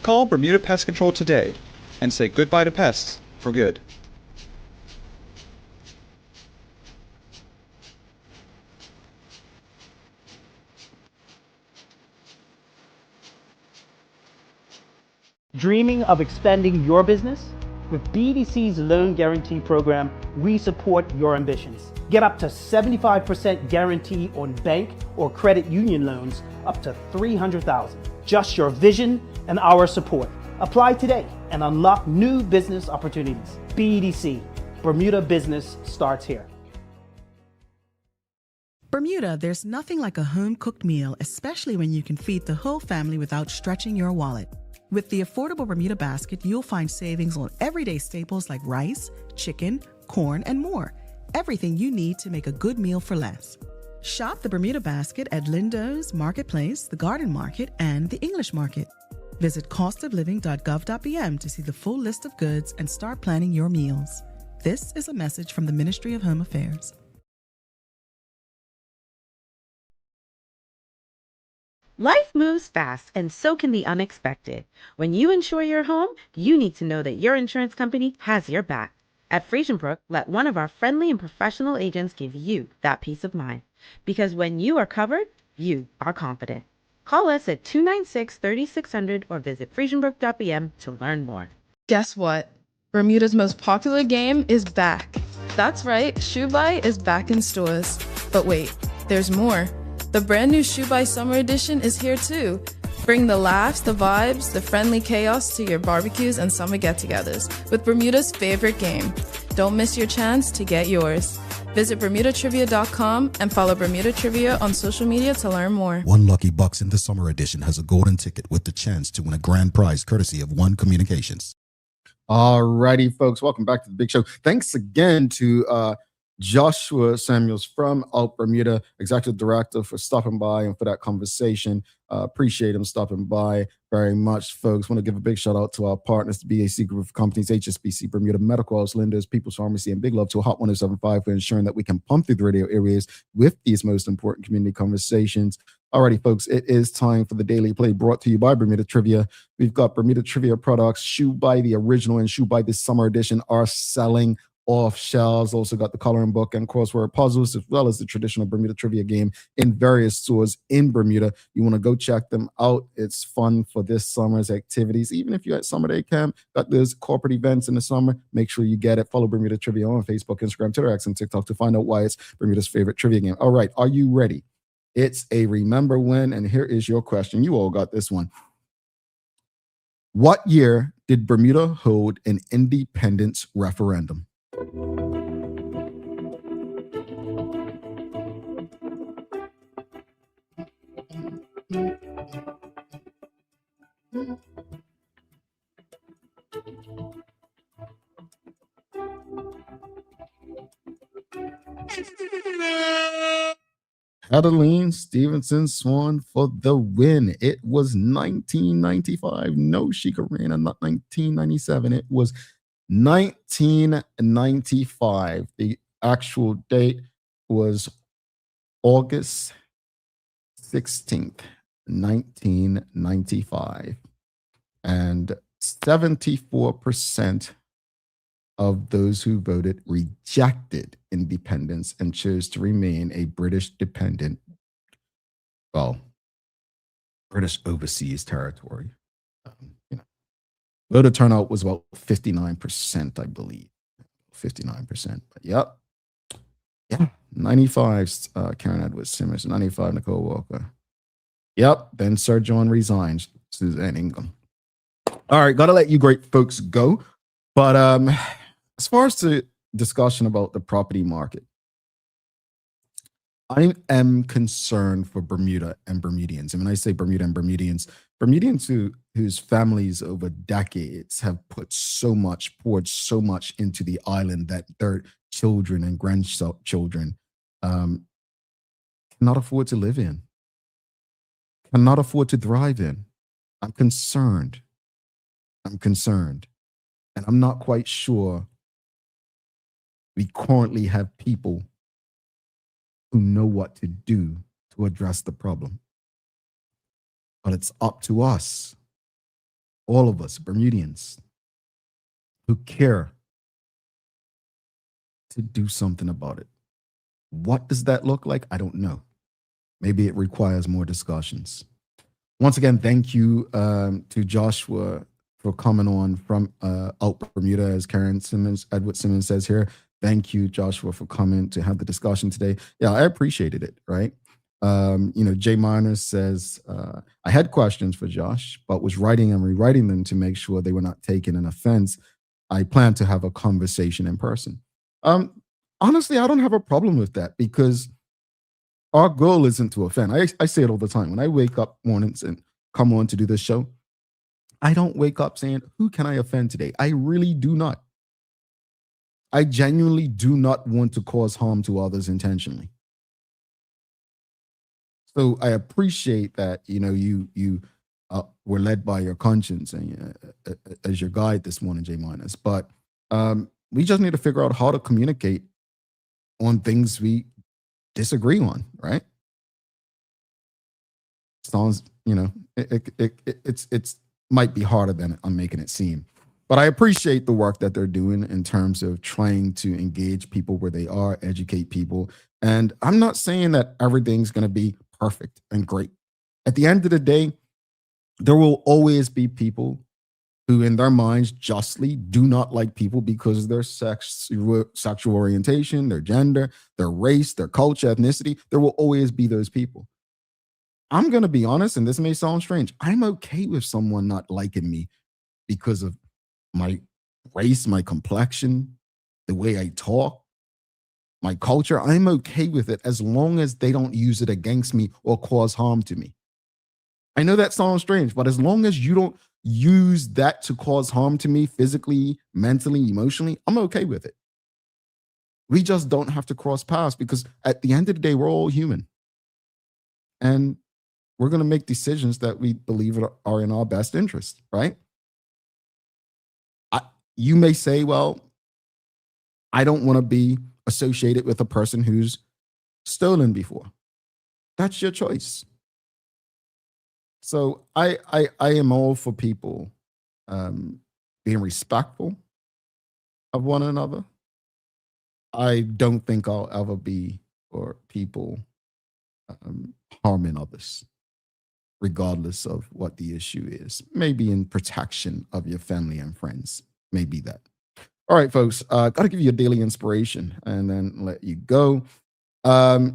Call Bermuda Pest Control today and say goodbye to pests for good. Dreaming of expanding your business? With BDC's Loan Guarantee Program, we support your ambitions. Get up to 75% guarantee on bank or credit union loans up to $300,000. Just your vision and our support. Apply today and unlock new business opportunities. BDC, Bermuda Business starts here. Bermuda Bermuda, there's nothing like a home-cooked meal, especially when you can feed the whole family without stretching your wallet. With the affordable Bermuda basket, you'll find savings on everyday staples like rice, chicken, corn, and more. Everything you need to make a good meal for less. Shop the Bermuda basket at Lindo's, Marketplace, the Garden Market, and the English Market. Visit costofliving.gov.bm to see the full list of goods and start planning your meals. This is a message from the Ministry of Home Affairs. Life moves fast, and so can the unexpected. When you insure your home, you need to know that your insurance company has your back. At Friesenbrook, let one of our friendly and professional agents give you that peace of mind. Because when you are covered, you are confident. Call us at 296-3600 or visit friesenbrook.bm to learn more. Guess what? Bermuda's most popular game is back. That's right, Shoe Buy is back in stores. But wait, there's more. The brand new Shoe Buy Summer Edition is here too. Bring the laughs, the vibes, the friendly chaos to your barbecues and summer get-togethers with Bermuda's favorite game. Don't miss your chance to get yours. Visit BermudaTrivia.com and follow Bermuda Trivia on social media to learn more. One lucky bucks in the summer edition has a golden ticket with the chance to win a grand prize courtesy of One Communications. All righty, folks. Welcome back to the big show. Thanks again to Joshua Samuels from OUTBermuda, Executive Director, for stopping by and for that conversation. Appreciate him stopping by very much, folks. Want to give a big shout out to our partners, the BAC Group of Companies, HSBC, Bermuda Medical House, Linda's, People's Pharmacy, and big love to Hot 1075 for ensuring that we can pump through the radio areas with these most important community conversations. Alrighty, folks, it is time for the Daily Play brought to you by Bermuda Trivia. We've got Bermuda Trivia products. Shoe Buy the original and Shoe Buy the summer edition are selling off shelves. Also got the coloring book and crossword puzzles, as well as the traditional Bermuda Trivia game in various stores in Bermuda. You want to go check them out. It's fun for this summer's activities. Even if you're at summer day camp, got those corporate events in the summer, make sure you get it. Follow Bermuda Trivia on Facebook, Instagram, Twitter, X, and TikTok to find out why it's Bermuda's favorite trivia game. All right, are you ready? It's a remember when, and here is your question. You all got this one. What year did Bermuda hold an independence referendum? Adeline Stevenson Swan for the win. It was 1995. No, Shikarina, not 1997. It was 1995. The actual date was August 16th, 1995. And 74% of those who voted rejected independence and chose to remain a British dependent, well, British overseas territory. Voter turnout was about 59%, I believe. 59%. But yep. Yeah. 95, Karen Edwards Simmons. 95, Nicole Walker. Yep. Then Sir John resigns. Suzanne Ingham. All right. Got to let you great folks go. But as far as the discussion about the property market, I am concerned for Bermuda and Bermudians. And when I say Bermuda and Bermudians, Bermudians whose families over decades have poured so much into the island that their children and grandchildren cannot afford to live in, cannot afford to thrive in. I'm concerned. And I'm not quite sure we currently have people who know what to do to address the problem. But it's up to us, all of us, Bermudians, who care to do something about it. What does that look like? I don't know. Maybe it requires more discussions. Once again, thank you to Joshua for coming on from OUTBermuda, as Karen Simmons, Edward Simmons says here. Thank you, Joshua, for coming to have the discussion today. Yeah, I appreciated it, right? Jay Miner says, I had questions for Josh, but was writing and rewriting them to make sure they were not taken an offense. I plan to have a conversation in person. Honestly, I don't have a problem with that because Our goal isn't to offend. I say it all the time. When I wake up mornings and come on to do this show, I don't wake up saying, who can I offend today? I really do not. I genuinely do not want to cause harm to others intentionally. So I appreciate that, you were led by your conscience and as your guide this morning, J minus. But we just need to figure out how to communicate on things we disagree on, right? Sounds, it's might be harder than I'm making it seem. But I appreciate the work that they're doing in terms of trying to engage people where they are, educate people. And I'm not saying that everything's going to be perfect and great. At the end of the day, there will always be people who in their minds justly do not like people because of their sexual orientation, their gender, their race, their culture, ethnicity. There will always be those people. I'm going to be honest, and this may sound strange. I'm okay with someone not liking me because of my race, my complexion, the way I talk, my culture. I'm okay with it as long as they don't use it against me or cause harm to me. I know that sounds strange, but as long as you don't use that to cause harm to me physically, mentally, emotionally, I'm okay with it. We just don't have to cross paths because at the end of the day, we're all human. And we're going to make decisions that we believe are in our best interest, right? You may say, well, I don't want to be associated with a person who's stolen before. That's your choice. So I am all for people being respectful of one another. I don't think I'll ever be for people harming others, regardless of what the issue is. Maybe in protection of your family and friends. Maybe that. All right, folks, got to give you a daily inspiration and then let you go. I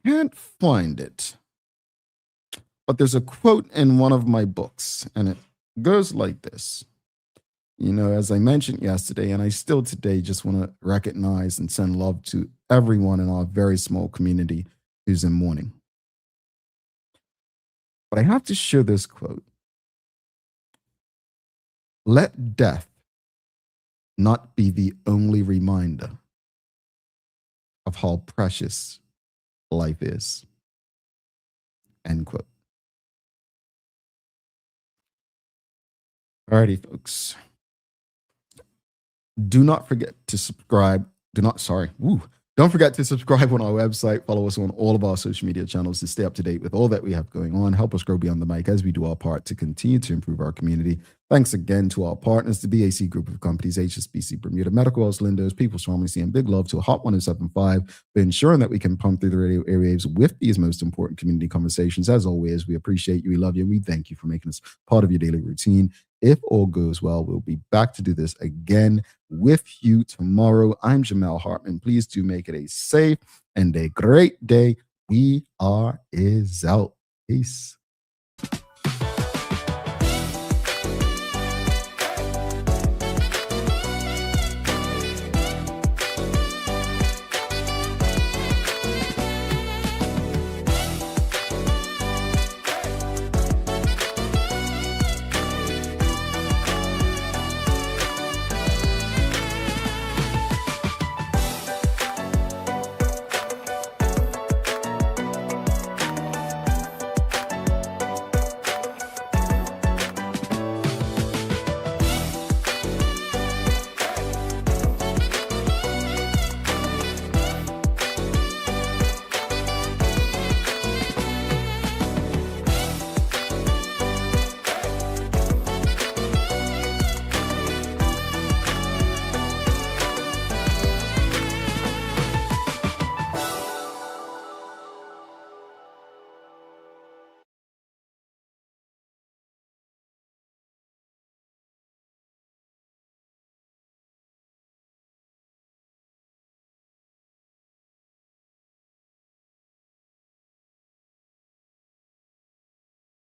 can't find it, but there's a quote in one of my books, and it goes like this. As I mentioned yesterday, and I still today just want to recognize and send love to everyone in our very small community who's in mourning. But I have to share this quote. Let death not be the only reminder of how precious life is. End quote. Alrighty, folks. Do not forget to subscribe. Don't forget to subscribe on our website. Follow us on all of our social media channels to stay up to date with all that we have going on. Help us grow beyond the mic as we do our part to continue to improve our community. Thanks again to our partners, the BAC Group of Companies, HSBC Bermuda, Medical House Lindos, People's Pharmacy, and big love to Hot 107.5 for ensuring that we can pump through the radio airwaves with these most important community conversations. As always, we appreciate you, we love you, we thank you for making us part of your daily routine. If all goes well, we'll be back to do this again with you tomorrow. I'm Jamel Hartman. Please do make it a safe and a great day. We are out. Peace.